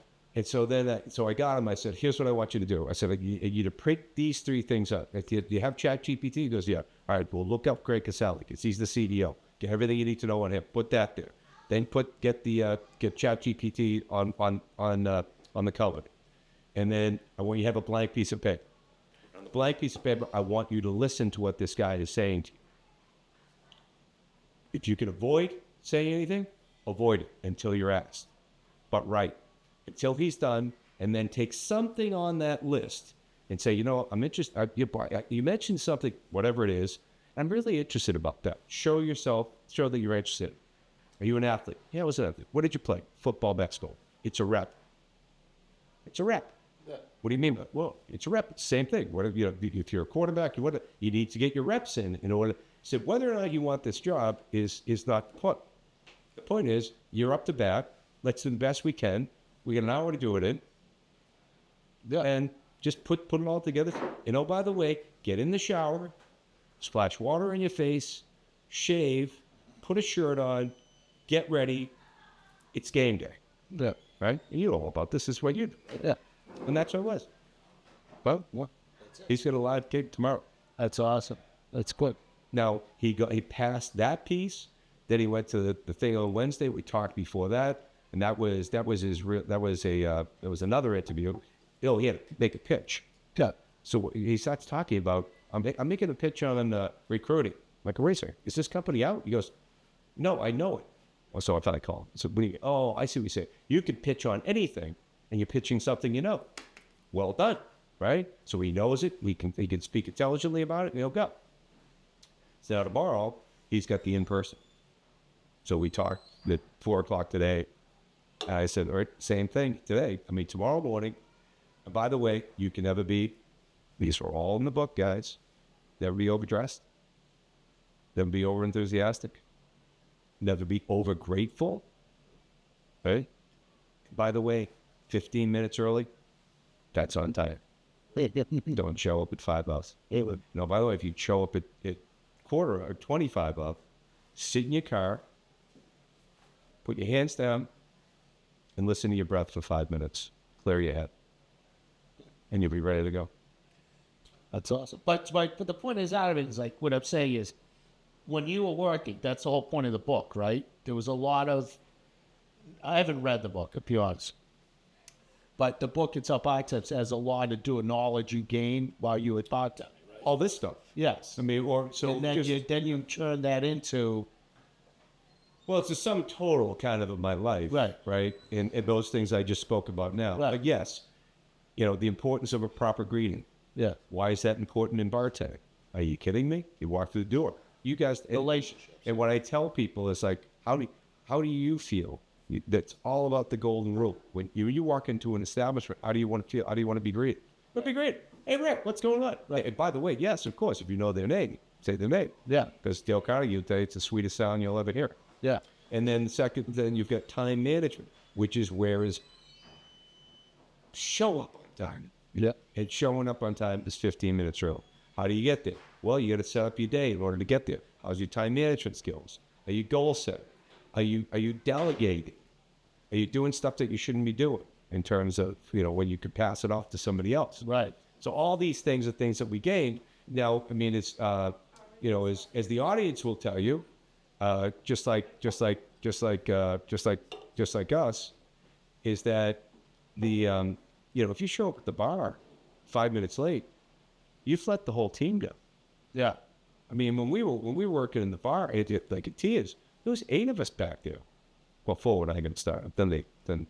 then, so I got him. I said, here's what I want you to do. I said, you to print these three things up. Do you have ChatGPT? He goes, yeah. All right, well, look up Greg Casale because he's the CDO. Get everything you need to know on him. Put that there. Then get ChatGPT on the cover. And then I want you to have a blank piece of paper. On the blank piece of paper, I want you to listen to what this guy is saying to you. If you can avoid saying anything, avoid it until you're asked. But write until he's done, and then take something on that list and say, I'm interested. You mentioned something, whatever it is. I'm really interested about that. Show that you're interested. Are you an athlete? Yeah, I was an athlete. What did you play? Football, basketball. It's a rep. It's a rep. What do you mean? Well, it's a rep. It's the same thing. What if, if you're a quarterback, you need to get your reps in order. So whether or not you want this job is not the point. The point is you're up to bat. Let's do the best we can. We got an hour to do it in. Yeah. And just put it all together. And oh, by the way, get in the shower, splash water in your face, shave, put a shirt on, get ready. It's game day. Yeah. Right? And you know all about this. This is what you do. Yeah. And that's what it was. Well, what? He's got a live gig tomorrow. That's awesome. That's good. Now he passed that piece. Then he went to the thing on Wednesday. We talked before that, and that was another interview. He had to make a pitch. Yeah. So he starts talking about I'm making a pitch on recruiting. I'm like, wait a second, is this company out? He goes, no, I know it. Well, so I thought I called him. So I see what you say. You can pitch on anything, and you're pitching something you know. Well done, right? So he knows it. He can speak intelligently about it, and he'll go. So now tomorrow, he's got the in-person. So we talked at 4 o'clock today. And I said, all right, same thing today. Tomorrow morning. And by the way, you can never be, these are all in the book, guys. Never be overdressed. Never be over-enthusiastic. Never be over-grateful. Right? By the way, 15 minutes early, that's on time. Don't show up at 5 hours. No, by the way, if you show up at quarter or 25 of, sit in your car, put your hands down, and listen to your breath for 5 minutes. Clear your head. And you'll be ready to go. That's awesome. But the point is out of it is like what I'm saying is when you were working, that's the whole point of the book, right? There was a lot of I haven't read the book, to be honest. But the book itself, Biceps, has a lot to do with knowledge you gain while you were bartending, right? All this stuff. Yes. And then you turn that into well, it's a sum total kind of my life. Right. And those things I just spoke about now. Right. But yes, the importance of a proper greeting. yeah. Why is that important in bartending? Are you kidding me? You walk through the door. You guys Relationships. And what I tell people is like, how do you feel? That's all about the golden rule. When you walk into an establishment, how do you want to feel? How do you want to be greeted? But be greeted. Hey, Rick, what's going on? Right. And by the way, yes, of course, if you know their name, say their name. Yeah. Because Dale Carnegie will tell you it's the sweetest sound you'll ever hear. Yeah. And then then you've got time management, which is show up on time. Yeah. And showing up on time is 15 minutes early. How do you get there? Well, you got to set up your day in order to get there. How's your time management skills? Are you goal setting? Are you delegating? Are you doing stuff that you shouldn't be doing in terms of, when you could pass it off to somebody else? Right. So all these things are things that we gain. Now, it's, as the audience will tell you, just like us, is that if you show up at the bar 5 minutes late, you've let the whole team go. Yeah. When we were working in the bar, like at Tia's, there was 8 of us back there. Well, 4 when I got started. Then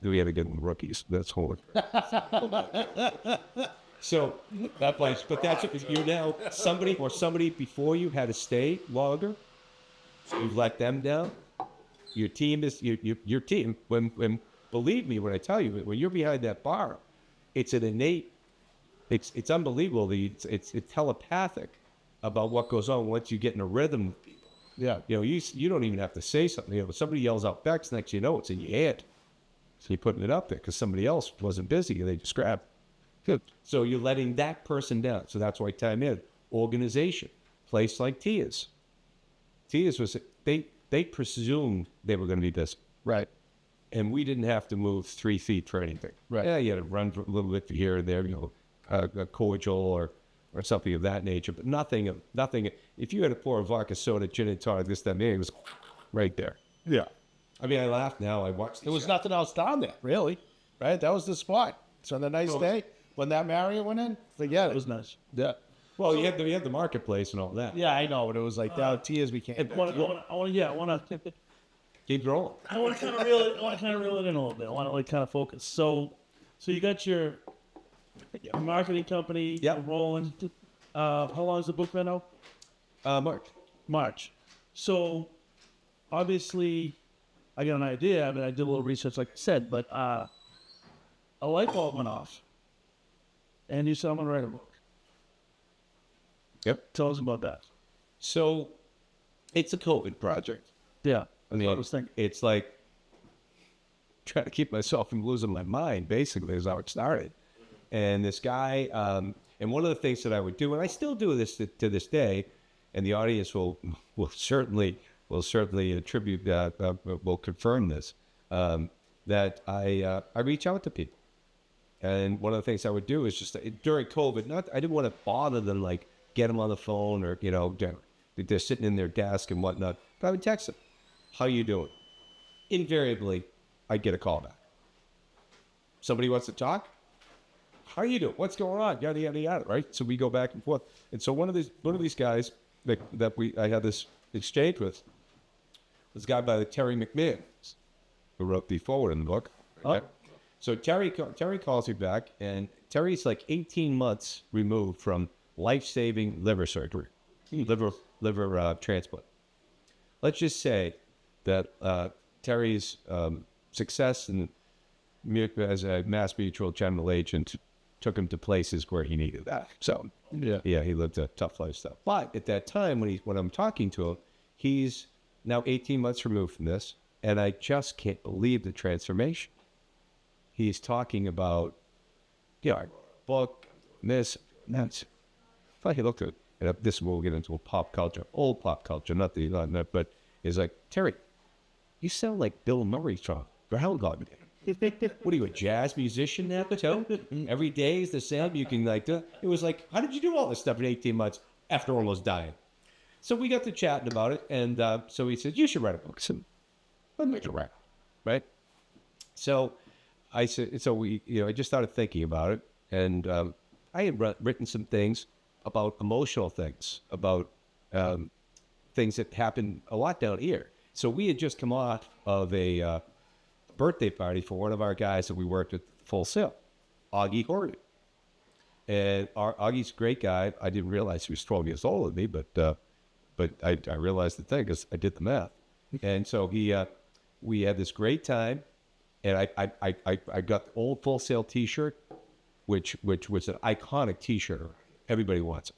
we had to get the rookies. That's whole. So that place, but that's you're now somebody before you had to stay longer. So you've let them down. Your team is your team. When believe me when I tell you, when you're behind that bar, it's an innate. It's unbelievable. It's telepathic about what goes on once you get in a rhythm with people. Yeah. You don't even have to say something. Somebody yells out Bex, next it's in your head. So you're putting it up there because somebody else wasn't busy and they just grabbed. Good. So you're letting that person down. So that's why time in. Organization. Place like Tia's. Tia's was, they presumed they were going to be busy. Right. And we didn't have to move 3 feet for anything. Right. Yeah, you had to run for a little bit here and there, a cordial or something of that nature, but nothing. If you had to pour a vodka soda, gin and tonic, this, that, and it was right there. Yeah. I laugh now. I watched. There was nothing else down there, really. Right? That was the spot. So on the nice day, when that Marriott went in, forget it. It was nice. Yeah. Well, you had the marketplace and all that. Yeah, I know, but it was like down Tia's became. I want to Keep rolling. kind of reel it in a little bit. I want to kind of focus. So you got your marketing company Yep. rolling. How long has the book been out? March. March. So obviously I got an idea. I mean, I did a little research, like I said, but a light bulb went off, and you said, I'm going to write a book. Yep. Tell us about that. So it's a COVID project. Yeah. I mean, I was thinking. it's like trying to keep myself from losing my mind, basically, is how it started. And this guy, and one of the things that I would do, and I still do this to this day, and the audience will certainly attribute will confirm this, that I reach out to people. And one of the things I would do is just during COVID, I didn't want to bother them, like get them on the phone or, they're sitting in their desk and whatnot. But I would text them, how you doing? Invariably, I'd get a call back. Somebody wants to talk? How you doing? What's going on? Yada, yada, yada, right? So we go back and forth. And so one of these guys that I had this exchange with was a guy by the Terry McMahon, who wrote the foreword in the book. Right? So Terry calls me back, and Terry's like 18 months removed from life-saving liver surgery, liver transplant. Let's just say that Terry's success as a Mass Mutual general agent took him to places where he needed that. So yeah, he lived a tough lifestyle. But at that time, when I'm talking to him, he's now 18 months removed from this, and I just can't believe the transformation. He's talking about, I wrote a book, this, and that's. If I looked at it, and this will get into pop culture, old pop culture, not but it's like, Terry, you sound like Bill Murray from Groundhog Day. What are you, a jazz musician now, too? Every day is the same. You can it was like, how did you do all this stuff in 18 months after almost dying? So we got to chatting about it, and so he said, you should write a book. So let me write, right? So I said, I just started thinking about it, and I had written some things about emotional things, about things that happen a lot down here. So we had just come off of a birthday party for one of our guys that we worked with Full Sail, Augie Horgan. And Augie's a great guy. I didn't realize he was 12 years older than me, but I realized the thing because I did the math. And so we had this great time, and I got the old Full Sail T-shirt, which was an iconic T-shirt. Everybody wants it.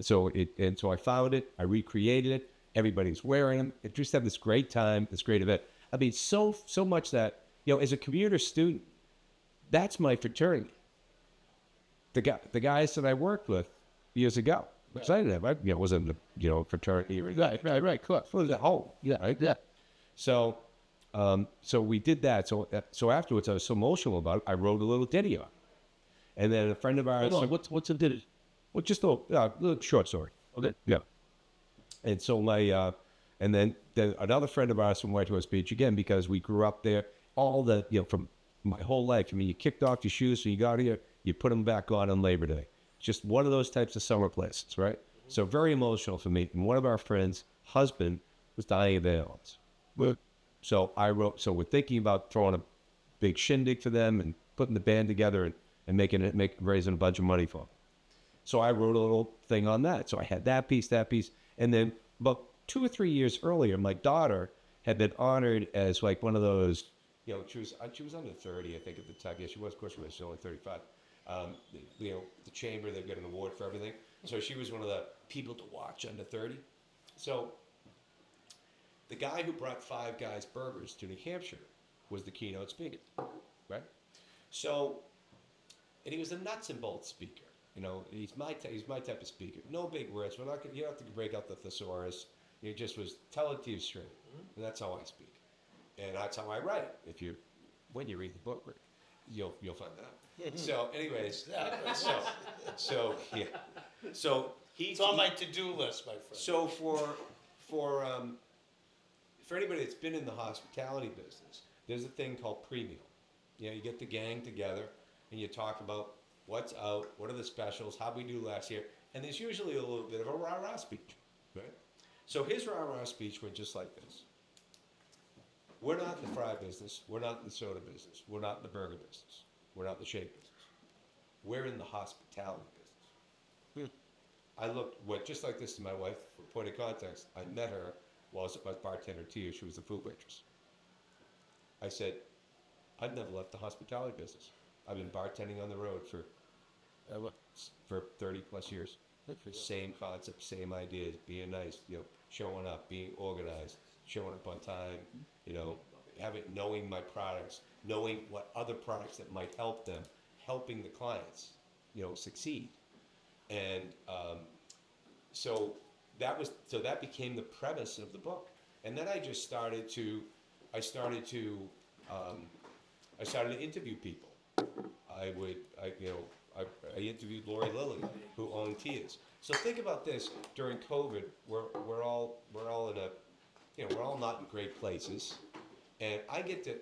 So I found it. I recreated it. Everybody's wearing them. It just had this great time, this great event. I mean, so much that as a commuter student, that's my fraternity. The guys that I worked with years ago, because I didn't have, wasn't a fraternity. Right, cool. It was at home. Yeah, right. Yeah. So we did that. So afterwards, I was so emotional about it. I wrote a little ditty on it. And then a friend of ours. Hold on, what's a ditty? Well, just a little short story. Okay. Yeah. And so and then another friend of ours from White Horse Beach, again, because we grew up there, from my whole life. I mean, you kicked off your shoes when you got here, you put them back on Labor Day. Just one of those types of summer places, right? So very emotional for me. And one of our friends' husband was dying of ALS. So we're thinking about throwing a big shindig for them and putting the band together and raising a bunch of money for them. So I wrote a little thing on that. So I had that piece. And then about 2 or 3 years earlier, my daughter had been honored as like one of those, she was under 30, I think, at the time. Yeah, she was, of course, she was only 35. The chamber, they've got an award for everything. So she was one of the people to watch under 30. So the guy who brought Five Guys Burgers to New Hampshire was the keynote speaker, right? So, and he was a nuts and bolts speaker. He's my type of speaker. No big words. You don't have to break out the thesaurus. It just was tell it to you straight. And that's how I speak. And that's how I write. When you read the book, Rick, you'll find that. So, anyways, so yeah. So It's on my to-do list, my friend. So for anybody that's been in the hospitality business, there's a thing called pre-meal. You get the gang together and you talk about what's out, what are the specials, how we do last year, and there's usually a little bit of a rah-rah speech, right? So his rah-rah speech went just like this. We're not in the fry business. We're not in the soda business. We're not in the burger business. We're not in the shake business. We're in the hospitality business. I looked just like this to my wife for point of context. I met her while I was bartender to you. She was the food waitress. I said, I've never left the hospitality business. I've been bartending on the road for 30 plus years. Same concept, same ideas, being nice, showing up, being organized, showing up on time, knowing my products, knowing what other products that might help them, helping the clients, succeed. And so that became the premise of the book. And then I started to interview people. I interviewed Lori Lilly, who owned Tia's. So think about this: during COVID, we're all in we're all not in great places, and I get to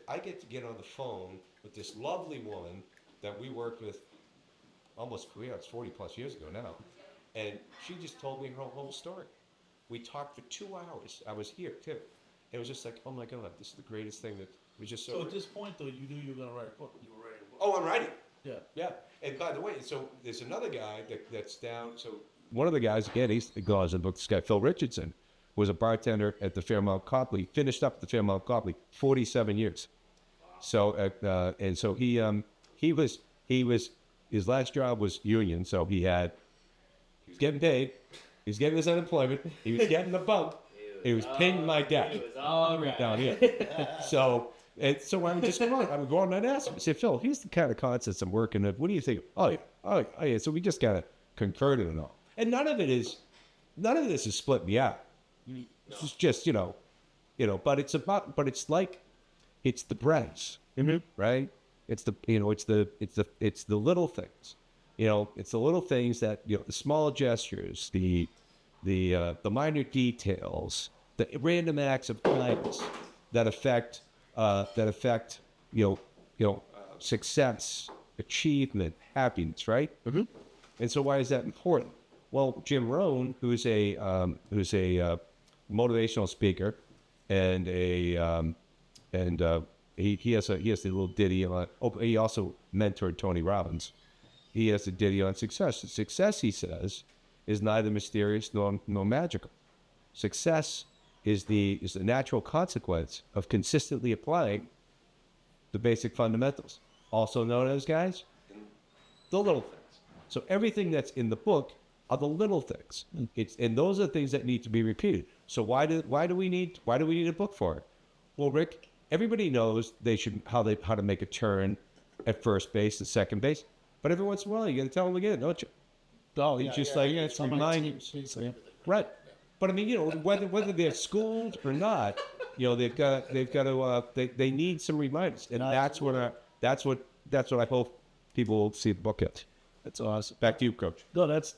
get on the phone with this lovely woman that we worked with it's 40 plus years ago now, and she just told me her whole story. We talked for 2 hours. I was here too. It was just like, oh my God, this is the greatest thing that was just so. So at this point, though, you knew you were going to write a book. You were writing a book. Oh, I'm writing. Yeah. Yeah. And by the way, so there's another guy that's down. So one of the guys, again, he goes in the book, this guy, Phil Richardson, was a bartender at the Fairmount Copley, finished up at the Fairmount Copley, 47 years. So, and so he was, his last job was union. So he was getting paid. He was getting his unemployment. He was getting the bump. He was paying my debt. It was all right. Down here. So I would just go on and ask him. I said, Phil, here's the kind of concepts I'm working with. What do you think? Oh yeah. So we just gotta concur it and all. And none of this is split me out. It's just but it's the breads, right? It's the little things. It's the little things that the small gestures, the minor details, the random acts of kindness that affect success, achievement, happiness, right? Mm-hmm. And so why is that important? Well, Jim Rohn, who's a motivational speaker, and he has the little ditty on. He also mentored Tony Robbins. He has a ditty on success. Success, he says, is neither mysterious nor magical. Success is the natural consequence of consistently applying the basic fundamentals, also known as, guys, the little things. So everything that's in the book are the little things. And those are the things that need to be repeated. So why do we need a book for it? Well, Rick, everybody knows how to make a turn at first base and second base, but every once in a while you got to tell them again, don't you? Oh, it's remind you. Right. But I mean, whether they're schooled or not, they've got to they need some reminders, and that's what I hope people will see the book at. That's awesome. Back to you, Coach. No, that's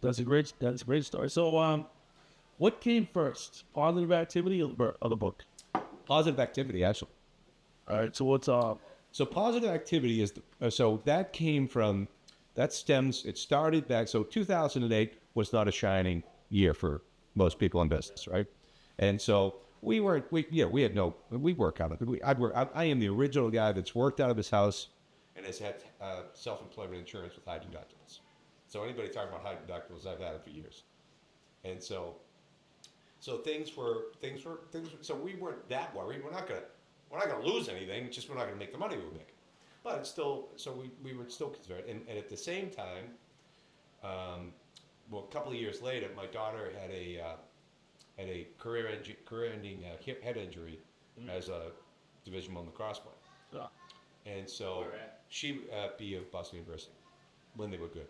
a great story. So, what came first, positive activity or the book? Positive activity, actually. All right. So what's So positive activity is it started back. So 2008 was not a shining year for most people in business, right? And so we work out of it. I am the original guy that's worked out of his house and has had self-employment insurance with high deductibles. So anybody talking about high deductibles, I've had it for years. And so things were. So we weren't that worried. We're not gonna lose anything. Just we're not gonna make the money we were making. But it's still. So we were still concerned. And at the same time, a couple of years later, my daughter had a career-ending head injury as a Division I lacrosse player. And so she BU of Boston University when they were good.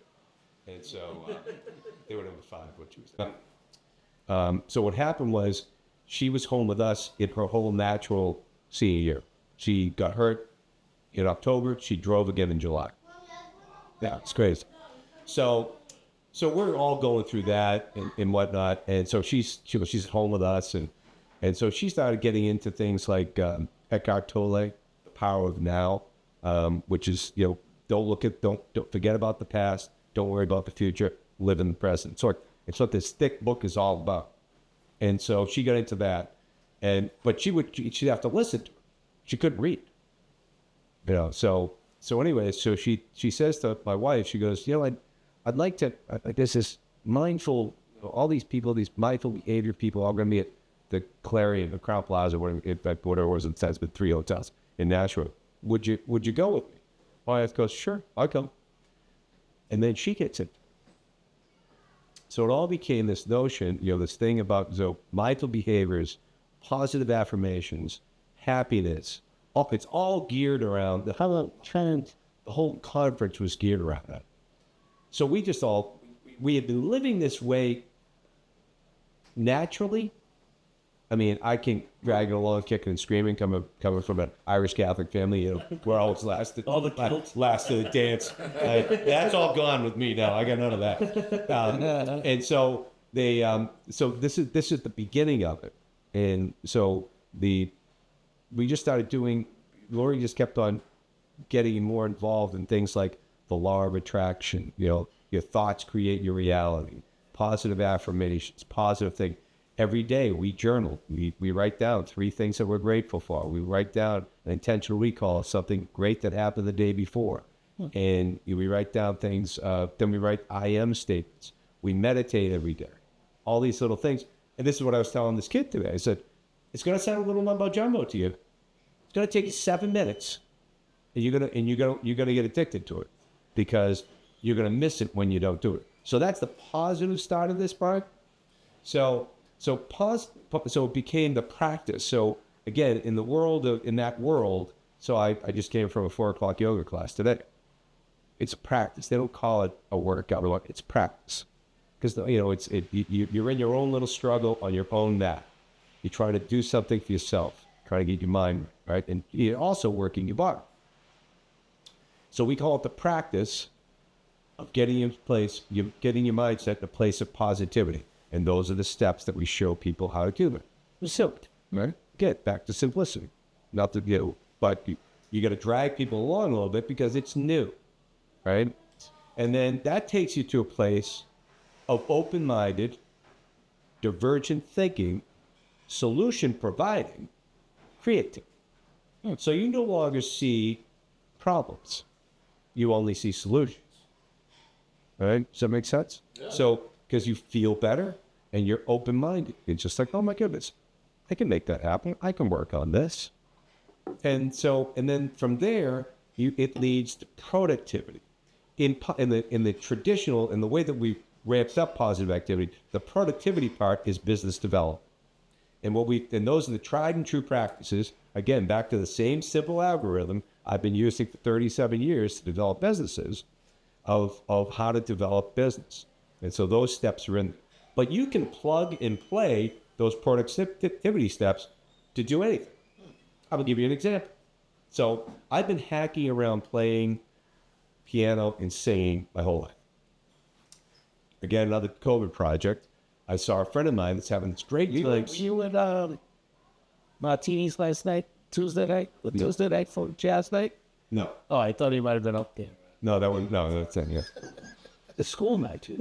And so they were number 5 when she was there. So what happened was she was home with us in her whole natural senior year. She got hurt in October. She drove again in July. Yeah, it's crazy. So we're all going through that and whatnot. And so she's at home with us. And so she started getting into things like Eckhart Tolle, The Power of Now, which is, don't forget about the past. Don't worry about the future. Live in the present. So it's what this thick book is all about. And so she got into that. But she'd have to listen to it. She couldn't read. So anyway, so she says to my wife, she goes, I'd like to, there's this mindful, all these people, these mindful behavior people are going to be the Clarion, the Crown Plaza, whatever it was, it says, but 3 hotels in Nashua. Would you go with me? My wife goes, sure, I'll come. And then she gets it. So it all became this notion, this thing about mindful behaviors, positive affirmations, happiness. It's all geared around the whole conference was geared around that. So we had been living this way naturally. I mean, I can drag it along, kicking and screaming, coming from an Irish Catholic family, we're always last to the dance. That's all gone with me now. I got none of that. And so so this is the beginning of it. And so we just started doing. Lori just kept on getting more involved in things like the law of attraction. Your thoughts create your reality. Positive affirmations, positive thing. Every day we journal. We write down 3 things that we're grateful for. We write down an intentional recall of something great that happened the day before. And we write down things, then we write I am statements. We meditate every day. All these little things. And this is what I was telling this kid today. I said, it's going to sound a little mumbo jumbo to you. It's going to take you 7 minutes. And you're gonna get addicted to it because you're going to miss it when you don't do it. So that's the positive start of this part. So it became the practice. So again, in that world, so I just came from a 4:00 yoga class today. It's a practice. They don't call it a workout. It's practice. Because, you're in your own little struggle on your own mat. You're trying to do something for yourself, trying to get your mind right. And you're also working your body. So we call it the practice of getting your mindset in a place of positivity. And those are the steps that we show people how to do it. It's simple, right? Get back to simplicity. Not to but you got to drag people along a little bit because it's new, right? And then that takes you to a place of open-minded, divergent thinking, solution providing, creativity. So you no longer see problems. You only see solutions. Right? Does that make sense? Yeah. So, because you feel better and you're open-minded. It's just like, oh my goodness, I can make that happen. I can work on this. And then from there, it leads to productivity. In the traditional, in the way that we ramped up positive activity, the productivity part is business development. And those are the tried and true practices. Again, back to the same simple algorithm I've been using for 37 years to develop businesses of how to develop business. And so those steps are in. But you can plug and play those productivity steps to do anything. I'm going to give you an example. So I've been hacking around playing piano and singing my whole life. Again, another COVID project. I saw a friend of mine that's having this great gigs. You went Martini's last night, Tuesday night for jazz night? No. Oh, I thought he might have been up there. No, that's it, yeah. The school night, too.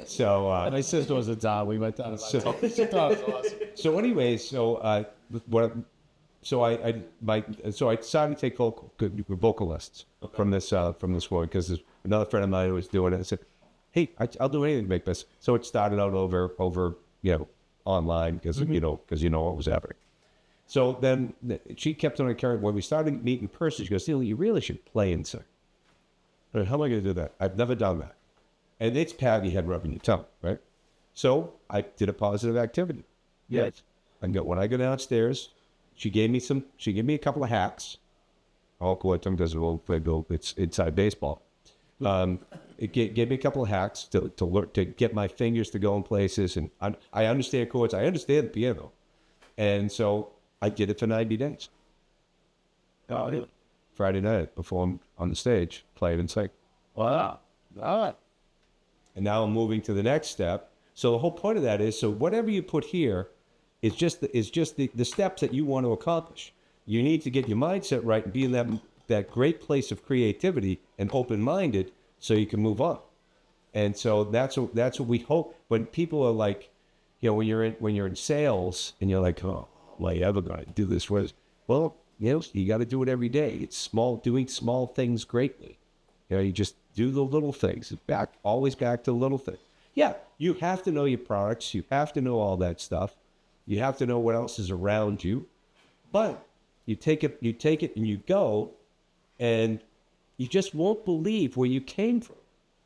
So, my sister was a dog. We went down. So anyway, I decided to take vocal lessons from this one because another friend of mine was doing it. I said, hey, I'll do anything to make this. So it started out over online because you know what was happening. So then she kept on encouraging. When we started meeting in person, she goes, you really should play and sing. I said, how am I going to do that? I've never done that. And it's patting your head, rubbing your tongue, right? So I did a positive activity. Yes. When I go downstairs, she gave me a couple of hacks. I'll go tongue does a little play bill. It's inside baseball. It gave me a couple of hacks to learn, to get my fingers to go in places. And I understand chords. I understand the piano. And so I did it for 90 days. Oh, yeah. Friday night, performed on the stage, played and sang. Wow. All right. And now I'm moving to the next step. So the whole point of that is, so whatever you put here is just the steps that you want to accomplish. You need to get your mindset right and be in that great place of creativity and open-minded so you can move on. And so that's what we hope. When people are like, when you're in sales and you're like, oh, am I ever going to do this? Well, you got to do it every day. It's doing small things greatly. You just do the little things. Always back to the little things. Yeah, you have to know your products. You have to know all that stuff. You have to know what else is around you. But you take it and you go, and you just won't believe where you came from.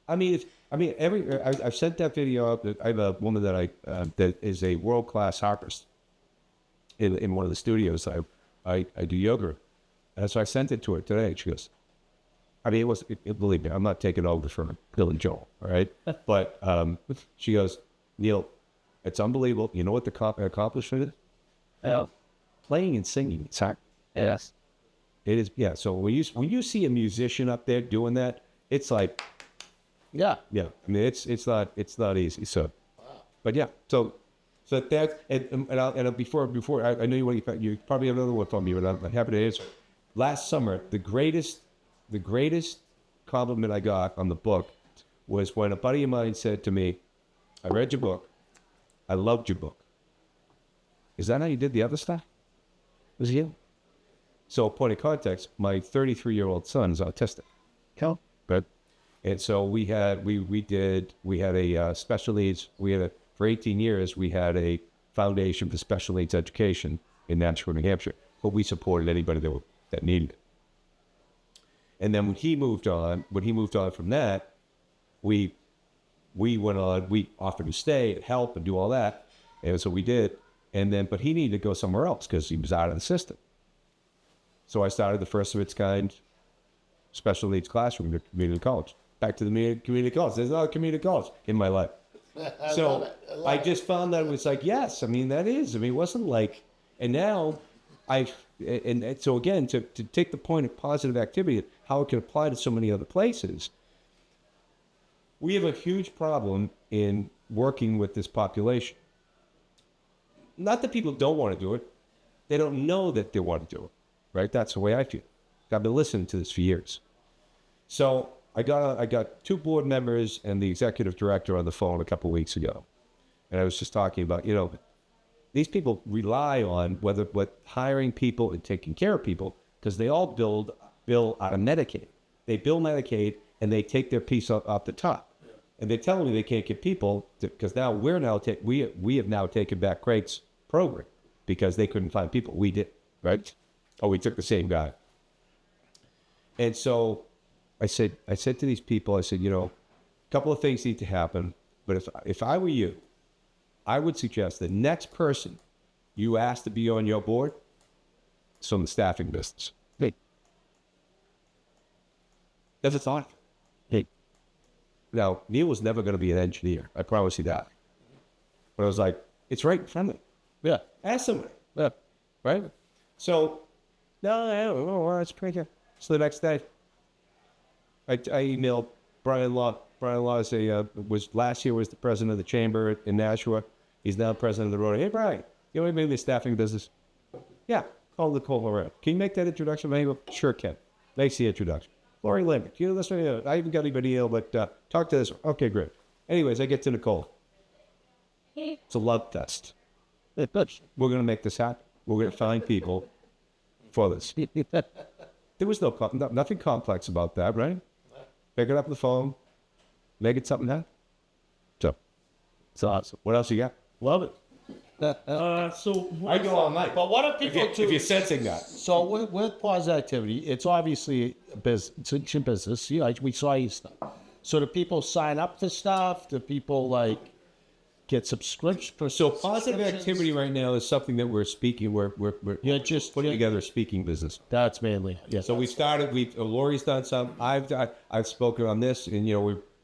I've sent that video out. I have a woman that is a world-class harpist in one of the studios. I do yoga. And so I sent it to her today. She goes, believe me, I'm not taking over from Bill and Joel, all right? But she goes, Neil, it's unbelievable. You know what the accomplishment is? Yeah. Playing and singing. It's hard. Yes. It is, yeah. So when you see a musician up there doing that, it's like, yeah. I mean, it's not easy. So, but yeah. So that and before I know you probably have another one from me, but I'm happy to answer. Last summer, the greatest compliment I got on the book was when a buddy of mine said to me, "I read your book. I loved your book. Is that how you did the other stuff?" It was you. So, point of context, my 33-year-old son is autistic. Cool. But, and so we had a special needs. For 18 years, we had a foundation for special needs education in Nashua, New Hampshire. But we supported anybody that needed it. And then when he moved on from that, we went on. We offered to stay and help and do all that, and so we did. And then, but he needed to go somewhere else because he was out of the system. So I started the first of its kind special needs classroom at community college. Back to the community college. There's not a community college in my life. So I just found that it was like, yes, I mean, that is. I mean, it wasn't like, and now and so again, to take the point of positive activity, how it can apply to so many other places, we have a huge problem in working with this population. Not that people don't want to do it. They don't know that they want to do it, right? That's the way I feel. I've been listening to this for years. So I got 2 board members and the executive director on the phone a couple of weeks ago. And I was just talking about, these people rely on what hiring people and taking care of people because they all bill out of Medicaid. They bill Medicaid and they take their piece off the top. And they're telling me they can't get people because now we have now taken back Craig's program because they couldn't find people. We did, right? Oh, we took the same guy. And so I said to these people, I said, a couple of things need to happen. But if I were you, I would suggest the next person you ask to be on your board is from the staffing business. Hey. That's a thought. Hey. Now, Neil was never going to be an engineer. I promise you that. But I was like, it's right in front of me. Yeah. Ask somebody. Yeah. Right? So, no, that's pretty good. So the next day, I emailed Brian Law. Brian Law was last year was the president of the chamber in Nashua. He's now president of the Rotary. Hey, Brian, you know maybe the staffing business? Yeah, call Nicole Moran. Can you make that introduction? Maybe? Sure, can. Makes the introduction. Lori Limerick, this one, I haven't got anybody ill, but talk to this one. Okay, great. Anyways, I get to Nicole. It's a love test. We're going to make this happen. We're going to find people for this. There was nothing complex about that, right? Pick it up on the phone, make it something happen. So, it's awesome. What else you got? Love it. So I go all night. But what are people if you're sensing that? So with positive activity, it's obviously a business. It's your business. We saw your stuff. So do people sign up for stuff? Do people get subscriptions? So positive activity right now is something that we're speaking. We're just putting together a speaking business. That's mainly So we started. Lori's done some. I've spoken on this, and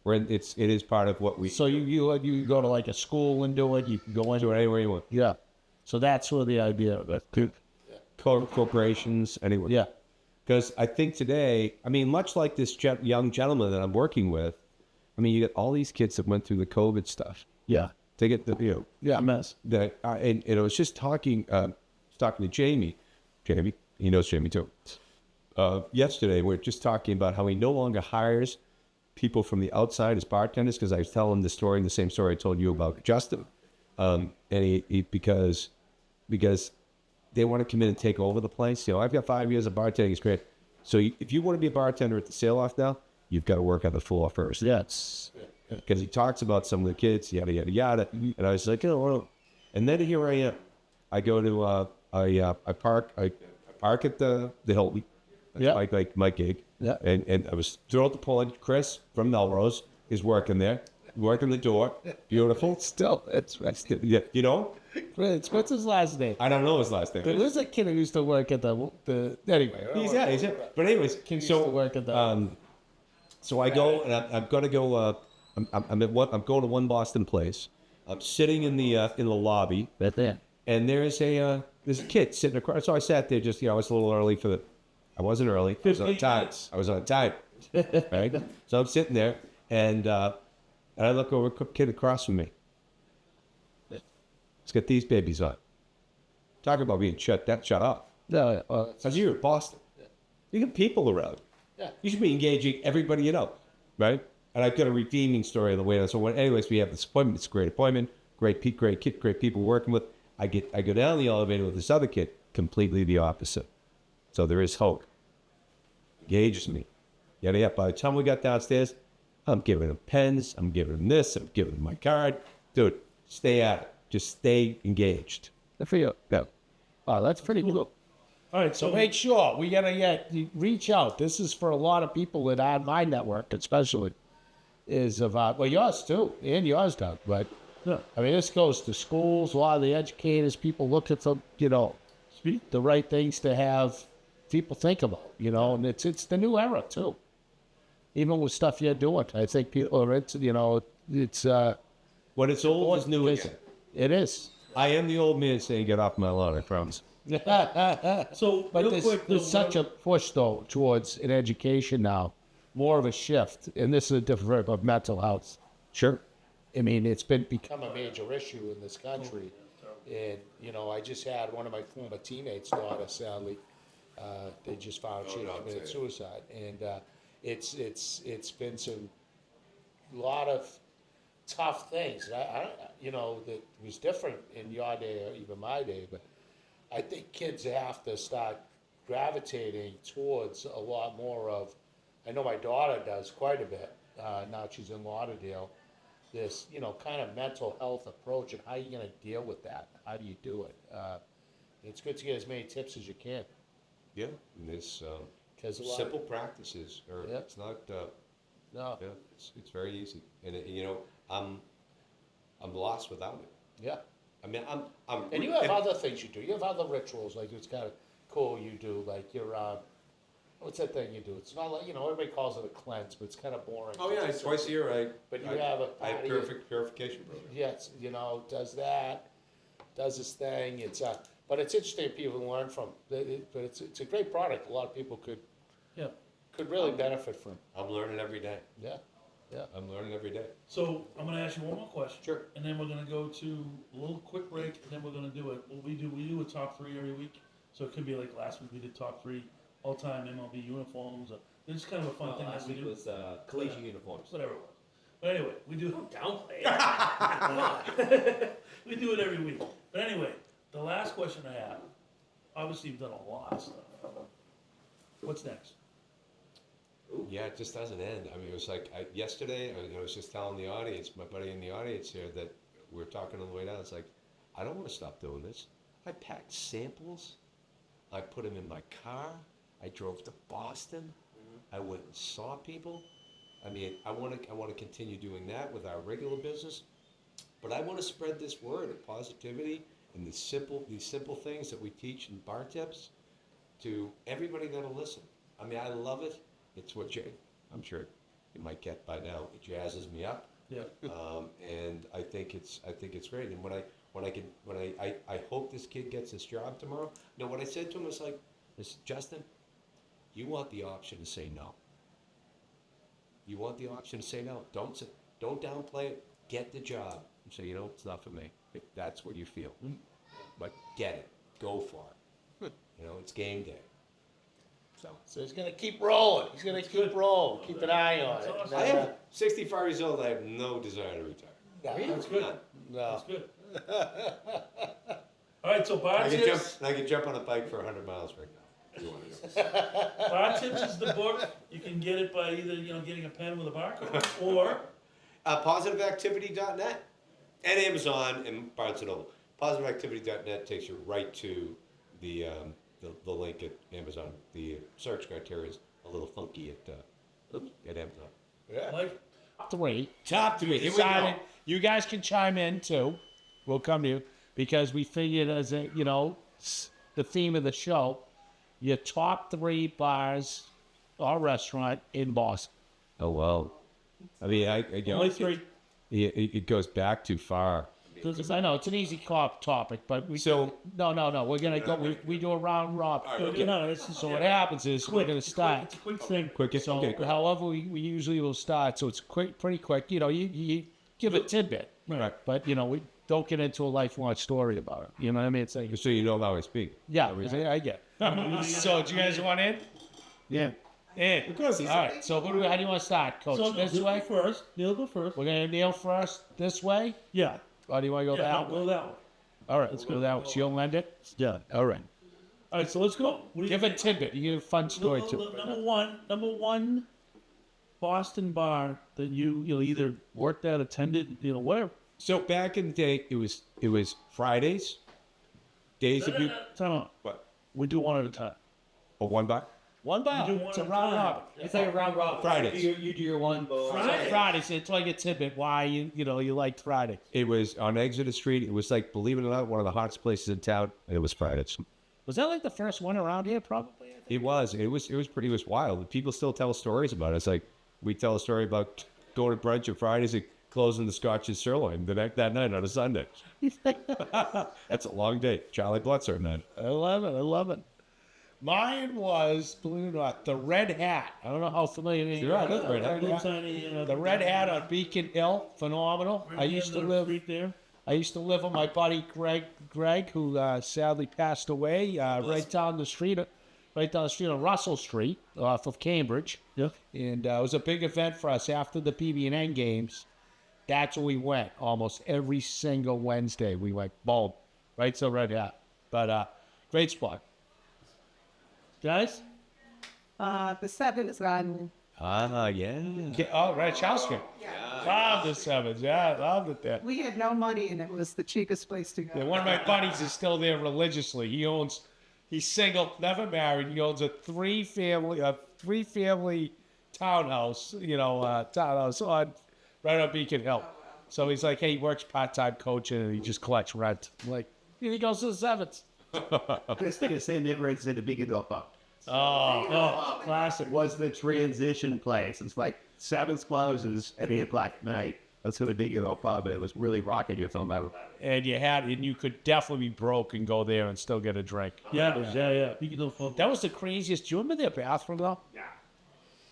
it is part of what we. So you go to a school and do it. You can go into it anywhere you want. Yeah. So that's where the idea of it. Corporations, anywhere. Yeah. Because I think today, much like this young gentleman that I'm working with, you get all these kids that went through the COVID stuff. Yeah. They get the mess. That and I was just talking to Jamie. Jamie, he knows Jamie too. Yesterday, we were just talking about how he no longer hires people from the outside as bartenders because I was telling the same story I told you about Justin, and he because they want to come in and take over the place. I've got 5 years of bartending. It's great. So if you want to be a bartender at the Sail-Off now, you've got to work on the floor first. Yes. Because he talks about some of the kids, yada, yada, yada. And I was like, oh, well. And then here I am. I go to I park at the Hilton. That's Yeah. my gig. Yeah. And I was thrilled to pull in Chris from Melrose is working there, working the door. Beautiful. Still, it's Yeah, you know, what's his last name? I don't know his last name. There's a kid who used to work at the anyway. He's yeah. But anyways, used so to work at the- so I go and I'm gonna go. I'm going to One Boston Place. I'm sitting in the lobby, Right there. and there's a kid sitting across. So I sat there, just I was a little early for the. I wasn't early. I was on 15 time. minutes. I was on time. Right. So I'm sitting there, and I look over a kid across from me. Let's get these babies on. Talk about being shut up. No, Because you're in Boston. You got people around. Yeah. You should be engaging everybody you know, right? And I've got a redeeming story on the way down. So, anyways, we have this appointment. It's a great appointment. Great kid, great people working with. I go down the elevator with this other kid, completely the opposite. So there is hope. Engages me. Yada yada. By the time we got downstairs, I'm giving him pens. I'm giving him this. I'm giving him my card. Dude, stay at it. Just stay engaged. good for you. No. Oh, that's pretty cool. All right, So so make sure we gotta reach out. This is for a lot of people that aren't my network, especially. Is about yours too, and yours, Doug. But yeah, I mean, this goes to schools. A lot of the educators, people look at the the right things to have people think about. And it's the new era too. Even with stuff you're doing, I think people are into. It's When it's old, it's new again. it is. I am the old man saying, get off my lawn, I promise. so But real quick, there's such a push, though, towards an education now, more of a shift, and this is a different of mental health. Sure. I mean, it's become a major issue in this country, and I just had one of my former teammates' daughter, sadly, they just found she had committed suicide, and it's been some lot of tough things. That was different in your day or even my day, but I think kids have to start gravitating towards a lot more of, I know my daughter does quite a bit, now she's in Lauderdale, this, kind of mental health approach and how you're going to deal with that. How do you do it? It's good to get as many tips as you can. Yeah, and this 'Cause a lot simple practices, or Yeah. it's not. No, Yeah, it's very easy, and I'm lost without it. yeah. I mean, I'm. And you have other things you do. You have other rituals, like it's kind of cool you do, like your, what's that thing you do? It's not like, everybody calls it a cleanse, but it's kind of boring. Oh yeah, twice a year But you have a I have part of your- purification program. Yes, does that, does this thing. But it's interesting people learn from. But it's a great product. A lot of people could yeah. really benefit from. I'm learning every day. Yeah, yeah. I'm learning every day. So I'm gonna ask you one more question. Sure. And then we're gonna go to a little quick break, and then we're gonna do it. We do a top 3 every week. So it could be like last week we did top 3 all-time MLB uniforms. It's kind of a fun thing that Last we week do. was collegiate uniforms. Whatever it was. But anyway, we do. Downplay. We do it every week. But anyway, the last question I have. Obviously, you've done a lot of stuff. What's next? Yeah, it just doesn't end. I mean, it was like yesterday. I was just telling the audience, my buddy in the audience here, that we were talking on the way down. It's like, I don't want to stop doing this. I packed samples. I put them in my car. I drove to Boston. I went and saw people. I mean, I want to continue doing that with our regular business, but I want to spread this word of positivity and these simple things that we teach in bar tips to everybody that'll listen. I mean, I love it. It's what I'm sure you might get by now. It jazzes me up. Yeah. And I think it's great. And when I hope this kid gets this job tomorrow. What I said to him was like, listen, Justin, you want the option to say no. You want the option to say no. Don't downplay it. Get the job and say, it's not for me. If that's what you feel, but get it. Go for it. It's game day. So he's gonna keep rolling. He's gonna keep rolling. Keep an eye on it. That's awesome. I am 65 years old. I have no desire to retire. That's good. None. No. That's good. All right, so bar I can jump. tips. I can jump on a bike for 100 miles right now. If you want to go. Bar tips is the book. You can get it by either getting a pen with a barcode or Positiveactivity.net and Amazon and Barnes & Noble. positiveactivity.net takes you right to the link at Amazon. The search criteria is a little funky at Amazon. Yeah. Top three. Here we Decided go. you guys can chime in too. We'll come to you because we figured as the theme of the show, your top 3 bars or restaurant in Boston. Oh well. I mean, Only 3. it goes back too far. I know it's an easy topic, but no. We're gonna go. We do a round robin. So what happens is we're gonna start. Quick thing. So Okay, quick. however we usually will start. So it's pretty quick. You give a tidbit, Right. but we don't get into a lifelong story about it. You know what I mean? It's like, So you know how I speak. yeah, I get. So do you guys want in? Yeah. In. Of course. All right. So how do you want to start, Coach? So This Neil way. go first. Neil go first. We're gonna kneel first this way, Yeah. or do you want to go Yeah. that way? Go that way. All right, let's go that way. She'll lend it. Yeah. All right. All right. So let's go. What do you Give a tidbit. You give a fun story too. Number one, Boston bar that you either worked at, attended, whatever. So back in the day, it was Fridays, days of you. Time out. What? We do one at a time. Or one bar. One bar. You do one It's a at a round time. robin. It's like a round robin. Fridays. You do your one. Fridays. It's like a tidbit. Why you like Friday? It was on Exeter Street. It was like, believe it or not, one of the hottest places in town. It was Fridays. Was that like the first one around here? Probably. I think. It was pretty. It was wild. People still tell stories about it. It's like we tell a story about going to brunch on Fridays and closing the Scotch and sirloin that night on a Sunday. That's a long day. Charlie Blutzer, man. I love it. Mine was, believe it or not, the Red Hat. I don't know how familiar you are. Right, Red Hat. Little tiny, The Red Hat on Beacon Hill, phenomenal. I used to live. Street there. I used to live with my buddy Greg, who sadly passed away, right down the street on Russell Street, off of Cambridge. Yeah. And it was a big event for us after the PB&N games. That's where we went almost every single Wednesday. We went boom, right to Red Hat. But great spot. Guys? The 7 is on. Ah, yeah. Oh, Rachowski. Love the Sevens. Yeah, I loved it there. We had no money, and it was the cheapest place to go. Yeah, one of my buddies is still there religiously. He's single, never married. He owns a three family townhouse, townhouse right on Beacon Hill. So he's like, hey, he works part-time coaching and he just collects rent. I'm like, and he goes to the Sevens. This thing is saying never into the Beacon Hill Pub. Oh, classic. Was the transition place. It's like Sevens closes at 8 o'clock at night. That's to the Beacon Hill Pub, and it was really rocking your film out. And you could definitely be broke and go there and still get a drink. Yeah. You can do fun. That was the craziest. Do you remember their bathroom though? Yeah.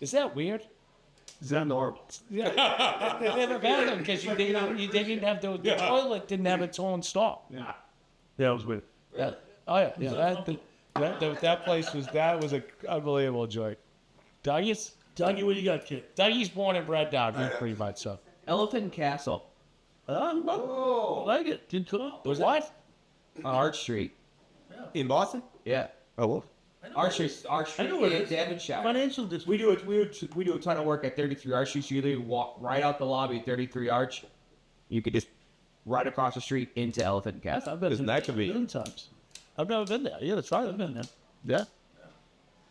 Is that weird? Is that normal? Yeah. They have a bathroom because you didn't have the toilet didn't have its own stall. Yeah. Yeah, it was weird. Yeah. Oh yeah. That place was an unbelievable joint. Dougie's Dougie, what do you got, kid? Dougie's born and bred down here pretty much. So Elephant Castle. Oh, I like it. Didn't cook. was what? On Arch Street. In Boston? Yeah. Oh, well. Arch Street know where it in is. Devonshire. Financial district. We do a ton of work at 33 Arch Street. So you literally walk right out the lobby at 33 Arch. You could just right across the street into Elephant Castle. I've been Isn't there that convenient? a million times. I've never been there. Yeah, that's right. I've been there. Yeah.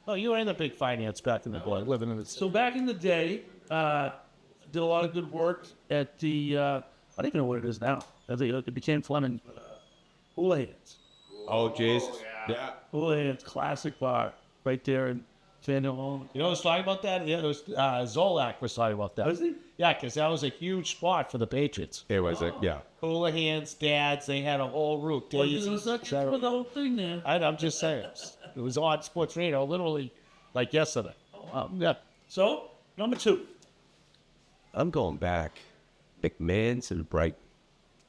Oh, you were in the big finance back in the boy, living in the. So back in the day, did a lot of good work at the, I don't even know what it is now. I think it became Fleming. Houlihan's. Oh, Jesus. Yeah. Houlihan's classic bar right there in Faneuil Hall. You know who's talking about that? Yeah, it was Zolak was talking about that. Was he? Yeah, because that was a huge spot for the Patriots. It was it. Yeah. Houlihan's, dads, they had a whole route. Well, you know, that's for the whole thing there. I'm just saying. It was on Sports Radio literally like yesterday. Yeah. So, number 2. I'm going back. McMahon's and Brighton.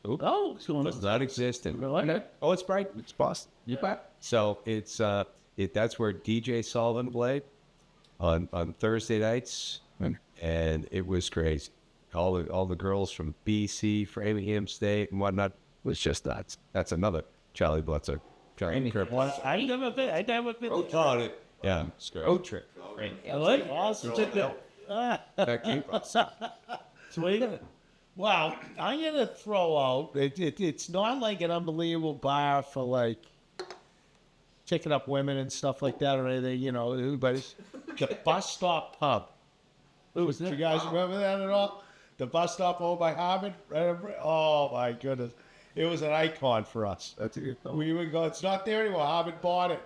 Oh, what's going Does on? not exist in. Okay. Oh, it's Brighton. It's Boston. So it's that's where DJ Sullivan played on Thursday nights, and it was crazy. All the girls from BC, Framingham State, and whatnot was just nuts. That's another Charlie Blutzer. Charlie Kirk. I never been. Oh, yeah, it's great. Road trip. I like it. Awesome. Ah. That came- So what you got? Well, I'm gonna throw out. It's not like an unbelievable bar for like picking up women and stuff like that or anything, you know. But it's the Bus Stop Pub. was Do that? you guys remember that at all? The bus stop over by Harvard. Oh my goodness, it was an icon for us. That's it. We would go. It's not there anymore. Harvard bought it.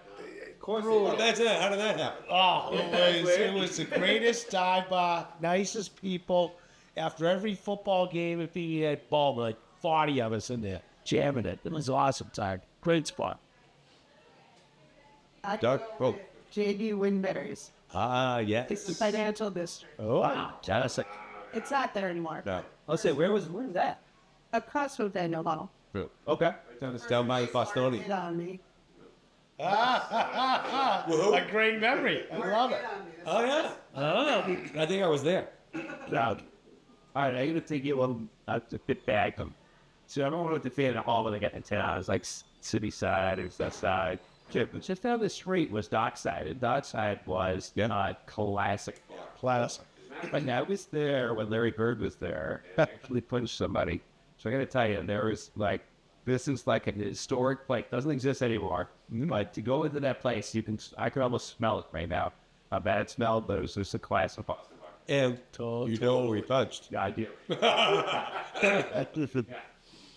Of course. That's it. How did that happen? Oh, it was the greatest dive bar, nicest people. After every football game, if he had ball, like 40 of us in there jamming it. It was awesome time. Great spot. Doug? Oh. J.D. Winberry's. Ah, It's yes. the financial district. Oh, Wow, Jessica. It's not there anymore. No. Let's say where's that? Across from Daniel Hall. Okay. It's down by Bostoni. On me. a great memory. I love it. Oh yeah. Oh, I think I was there. All right, I'm gonna take you a bit back. So I don't know what the fan hall when I get in town. It's like city side or south side. Just down the street was Dockside, and Dockside was classic. Classic. But I was there when Larry Bird was there. Actually punched somebody. So I got to tell you, there was like, this is like a historic place. Doesn't exist anymore. But to go into that place, I can almost smell it right now. How bad it smelled, but it was just a classic Boston bar. And you know we punched. Yeah, I do.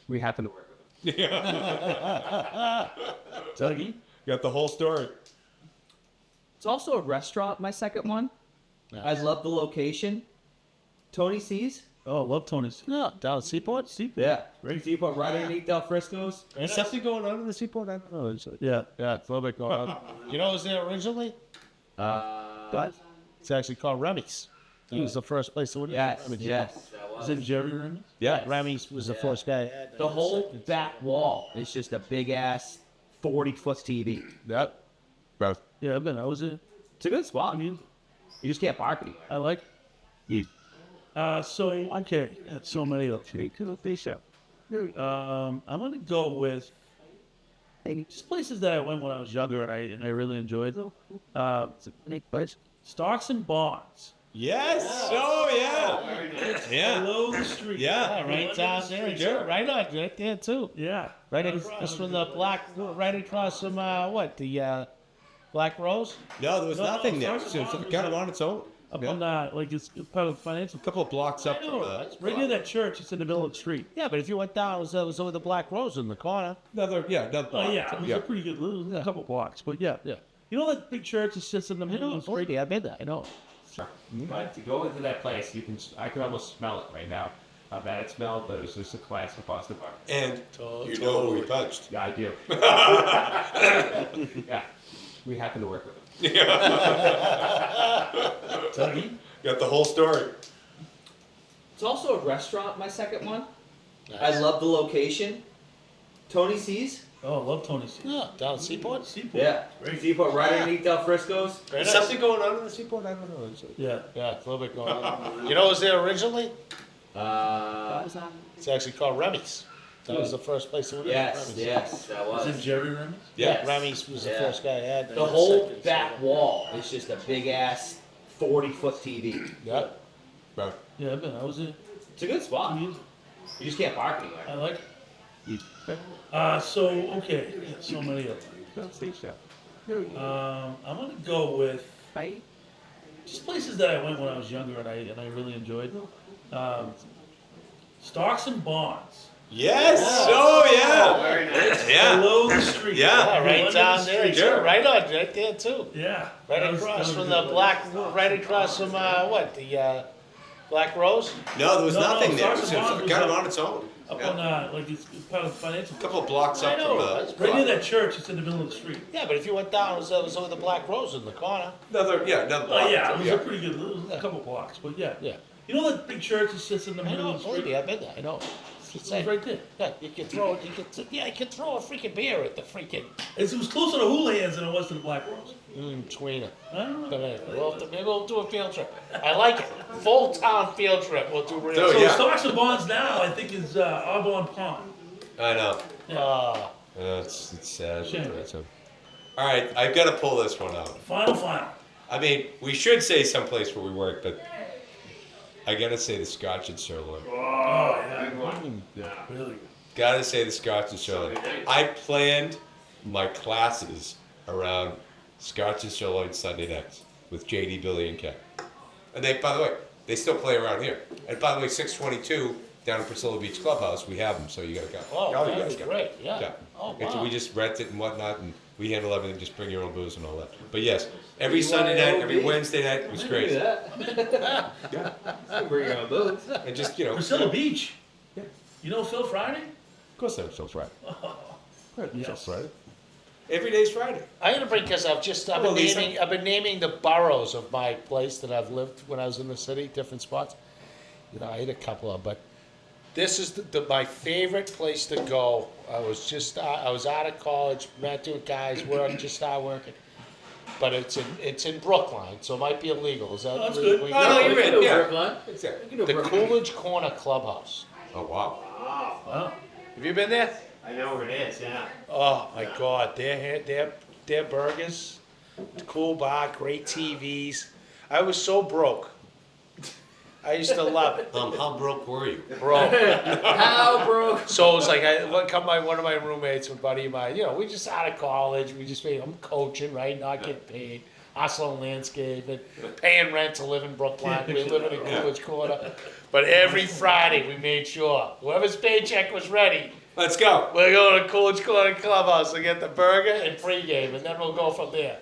We happen to work with them. Dougie? Got the whole story. It's also a restaurant, my second one. I love the location. Tony C's. oh, love Tony's. Yeah, down at Seaport. Yeah. Seaport right underneath Del Frisco's. Is something going on in the Seaport? I don't know. Yeah. Yeah, it's a little bit going on. You know what was there originally? But It's actually called Remy's. It was the first place to win. yes, yes. Is it Jerry Remy? Yeah, Remy's was the first guy. The whole back wall is just a big ass 40-foot TV. Yep. Bro. Yeah, I've been. I was in. It's a good spot. I mean, you just can't park anywhere. I like. So okay, that's so many of them. I'm gonna go with just places that I went when I was younger and I really enjoyed them. Stocks and Bonds. Yes. Oh yeah. Yeah. Below the street. Yeah. Right down there, sure. Right on, right there too. Yeah. Right across from the right across from the Black Rose. No, there was No, nothing no, there. it's So it's kind of on its own. Up Yeah. on like it's part of the financial. A couple of blocks up I from know, that. right near that church. It's in the middle of the street. Yeah, but if you went down, it was over the Black Rose in the corner. Another Oh yeah, it was Yeah. a pretty good. It was a couple blocks, but yeah. You know that big church is just in the middle of the street. I made that. I know. But to go into that place, I can almost smell it right now. How bad it smelled, but it was just a classic Boston bar. And you know we punched. Yeah, I do. Yeah, we happen to work with them. Got the whole story. It's also a restaurant, my second one. I love the location. Tony C's. Oh, love Tony's. Yeah, down at Seaport. Yeah. Seaport right underneath Del Frisco's. Is something going on in the Seaport? I don't know. Yeah. Yeah, it's a little bit going on. You know what was there originally? It's actually called Remy's. That was the first place to win. Yes, yes, that Is it was. Jerry Remy? Yeah, Remy's was the Yeah. first guy I had. The whole back wall is just a big ass 40-foot TV. Yeah. Bro. Yeah, I've been. I was in. It's a good spot. You just can't park anywhere. I like. So okay, yeah, so many of them. I'm gonna go with just places that I went when I was younger and I really enjoyed them. Stocks and Bonds. Yes. Oh yeah. Yeah. Below the street. Yeah. Right Under down the there. street. Sure. Right on, right there too. Yeah. Right That was- across that from was the good. right across from the Black Rose. No, there was No, nothing there. Stars It was and Bonds was kind of up- on its own. Up Yeah. on like it's part of the financial. A couple of blocks I up know. from That's Right near that church. It's in the middle of the street. Yeah, but if you went down, it was over the Black Rose in the corner. another Oh block. yeah, it was a pretty good. It was a couple blocks, but yeah. Yeah. You know that big church is just in the I middle know. of the Believe street. me, I've been there. I know. It was right there. Yeah, you can throw it. You can throw a freaking beer at the freaking It was closer to Houlihan's than it was to the Black Rose. tweener. I don't know. But anyway, maybe we'll do a field trip. I like it. Full town field trip. We'll do real. So, So yeah. Stocks and Bonds now, I think, is Audubon Pond. I know. It's sad. Shame. All right, I've got to pull this one out. Final. I mean, we should say someplace where we work, but I gotta say the Scotch and sirloin. Really? Gotta say the Scotch and sirloin. I planned my classes around Scotch and sirloin Sunday nights with JD, Billy, and Ken. And they, by the way, they still play around here. And by the way, 622 down at Priscilla Beach Clubhouse, we have them, so you gotta come. Oh, All you that'd guys be come. great, yeah. Oh, And so wow. we just rent it and whatnot, and we handle everything. Just bring your own booze and all that. But yes, every Sunday night, every Wednesday night, it was great. Bring your own boots. And just, you know, Priscilla Beach. You know Phil Friday? of course, I'm so Friday. Yes. Friday. Every day's Friday. I'm gonna bring, because I've Well, Lisa- been naming the boroughs of my place that I've lived when I was in the city, different spots. You know, I hit a couple of, but this is my favorite place to go. I was out of college, met two guys, just started working. But it's in Brookline, so it might be illegal. Is that? Oh, that's good. we- Oh, no, you're in, yeah. Brookline. It's there. The Coolidge Corner Clubhouse. Oh, wow. Wow. Have you been there? I know where it is, yeah. Oh my God, their burgers, cool bar, great TVs. I was so broke. I used to love it, How broke were you? bro. How broke? So it was like one of my roommates, a buddy of mine. You know, we just out of college. I'm coaching, right? Not getting paid. Hustling landscaping, paying rent to live in Brookline. We live in a Coolidge Corner. But every Friday we made sure whoever's paycheck was ready. Let's go. We're going to Coolidge Corner Clubhouse to get the burger and pregame, and then we'll go from there.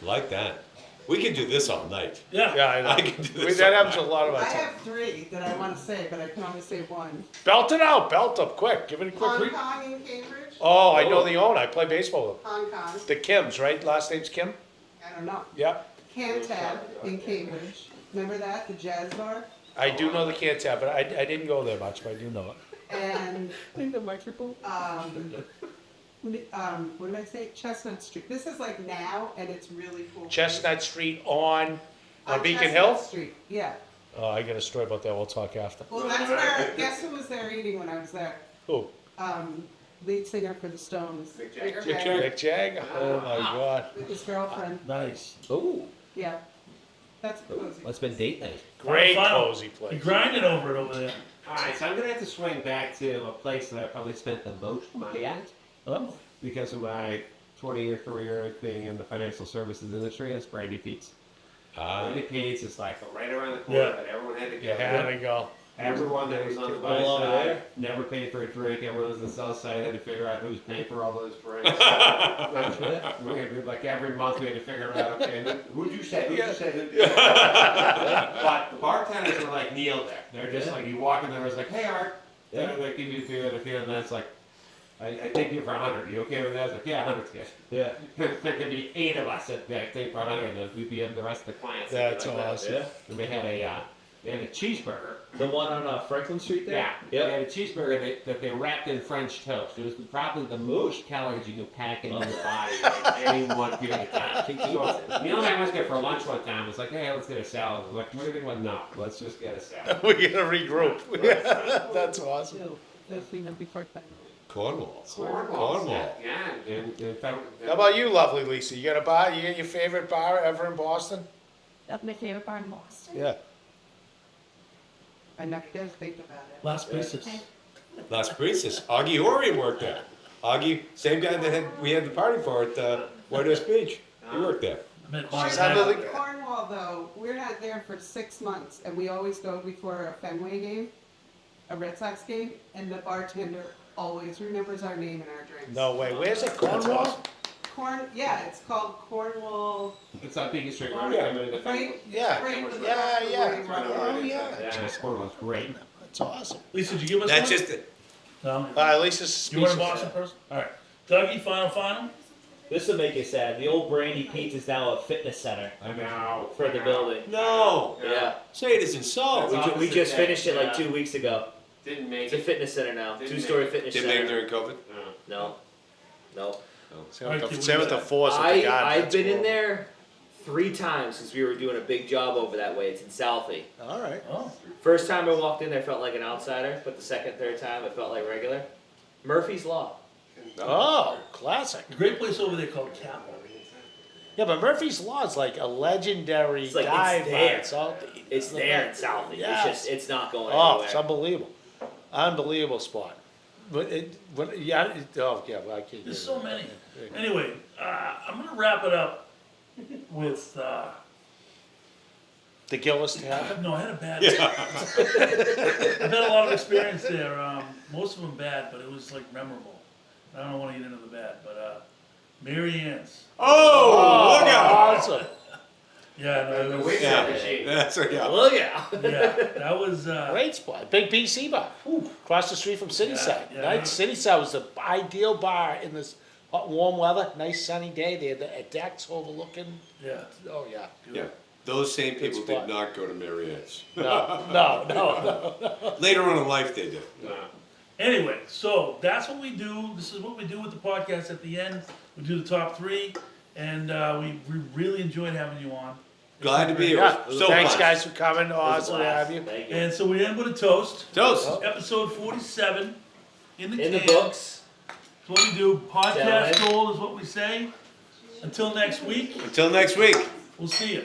Like that. We can do this all night. Yeah. Yeah, I know. I can do this That all happens a night. lot of I our time. have 3 that I want to say, but I can only say one. Belt it out, belt up, quick. Give it a quick Hong read. Kong in Cambridge. Oh, I know the owner. I play baseball with them. Hong Kong. The Kims, right? Last name's Kim? I don't know. Yep. Cantab in Cambridge. Remember that? The jazz bar? I do know the Cantab, but I didn't go there much, but I do know it. And The microphone. what did I say? Chestnut Street. This is like now, and it's really cool. Chestnut Street on Beacon Chestnut Hill? Street. Yeah. Oh, I got a story about that. We'll talk after. Well, that's where. Guess who was there eating when I was there? Who? Lead singer for the Stones. Rick Mick Jagger? Oh my God. With his girlfriend. Nice. Oh, Yeah. That's cozy. what's been date night? Great Final. cozy You place. grinding over it over there. Alright, so I'm gonna have to swing back to a place that I probably spent the most money at Oh. because of my 20-year career being in the financial services industry. That's Brandy Pete's. Brandy Pete's is like right around the corner, Yeah. but everyone had to go. You had to go. Everyone that was on the buy All over side there. never paid for a drink. Everyone on the sell side had to figure out who's paying for all those drinks. Like every month we had to figure out, okay, who'd you say? Who'd you say? But the bartenders were like Neil there. They're just like, you walk in there, it's like, hey Art. Yeah. They give you a beer, and then it's like, I take you for 100. You okay with that? I was like, yeah, 100's good. Yeah. There could be 8 of us at that take for 100, and we'd be in the rest of the clients. That's like that. awesome. Yeah. And they had a cheeseburger. The one on Franklin Street there. Yeah, Yep. they had a cheeseburger that they wrapped in French toast. It was probably the most calories you could pack into your body in any one period of time. So, Neil and I went there for lunch one time. It was like, hey, let's get a salad. I was like, what do you think? Well, no, let's just get a salad. We gotta regroup. That's awesome. That's even before time. Cornwall. Cornwall. Yeah, and in fact, How about you, lovely Lisa? You got a bar? You got your favorite bar ever in Boston? That's my favorite bar in Boston. Yeah. I never did think about it. Last pieces. Las Brisas. Augie Orion worked there. Augie, same guy that we had the party for at White House Beach. He worked there. I met She's Mark under Knight. the- Cornwall, though, we're not there for 6 months, and we always go before a Fenway game, a Red Sox game, and the bartender always remembers our name and our drinks. No way. Where's it? Cornwall? Yeah, it's called Cornwall. it's on Beacon Street. Right? Yeah. Coming to the Right? Yeah. Right. Yeah. Right. Oh, yeah. Yeah, this Cornwall's great. That's awesome. Lisa, did you give us That's one? just it. No. Lisa's You want a species. Boston person? All right. Dougie, final? This will make you sad. The old Brandy Pete's is now a fitness center I know. for the building. No. Yeah. Say it isn't so. We just finished it like 2 weeks ago. Didn't make It's a it. fitness center now. Didn't 2-story make fitness Didn't make it center. during COVID? No. No. Same with the force with the I've garden. been in there 3 times since we were doing a big job over that way. It's in Southie. All right. Oh. First time I walked in there, I felt like an outsider, but the second, third time, I felt like regular. Murphy's Law. Oh, classic. A great place over there called Capel. Yeah, but Murphy's Law is like a legendary It's like, it's dive bar. there. It's all. It's there in Southie. Yes. It's just it's not going Oh, anywhere. it's unbelievable spot. But well, I can't. There's so many. Anyway, I'm gonna wrap it up with. The Gillis Tavern. No, I had a bad. I've had a lot of experience there. Most of them bad, but it was like memorable. I don't want to get into the bad, but Mary Ann's. Oh, look out! Awesome. Yeah, no, it was, Yeah, that's what. Yeah. Look out. yeah, that was. Great spot. Big BC bar. Across the street from City Side. yeah. Nice City Side was the ideal bar in this hot, warm weather. Nice sunny day. They had the decks overlooking. Yeah. Oh, yeah. Yeah. Those same people spot. did not go to Mariette's. No. Later on in life, they did. Anyway, so that's what we do. This is what we do with the podcast at the end. We do the top 3, and we really enjoyed having you on. Glad to be here. Yeah. It was so Thanks, fun. guys, for coming. It was a Awesome to blast. have you. Thank you. And so we end with a toast. Toast. Episode 47 in the In the can. books. That's what we do. Podcast Gentlemen. gold is what we say. Until next week, Until next week. we'll see you.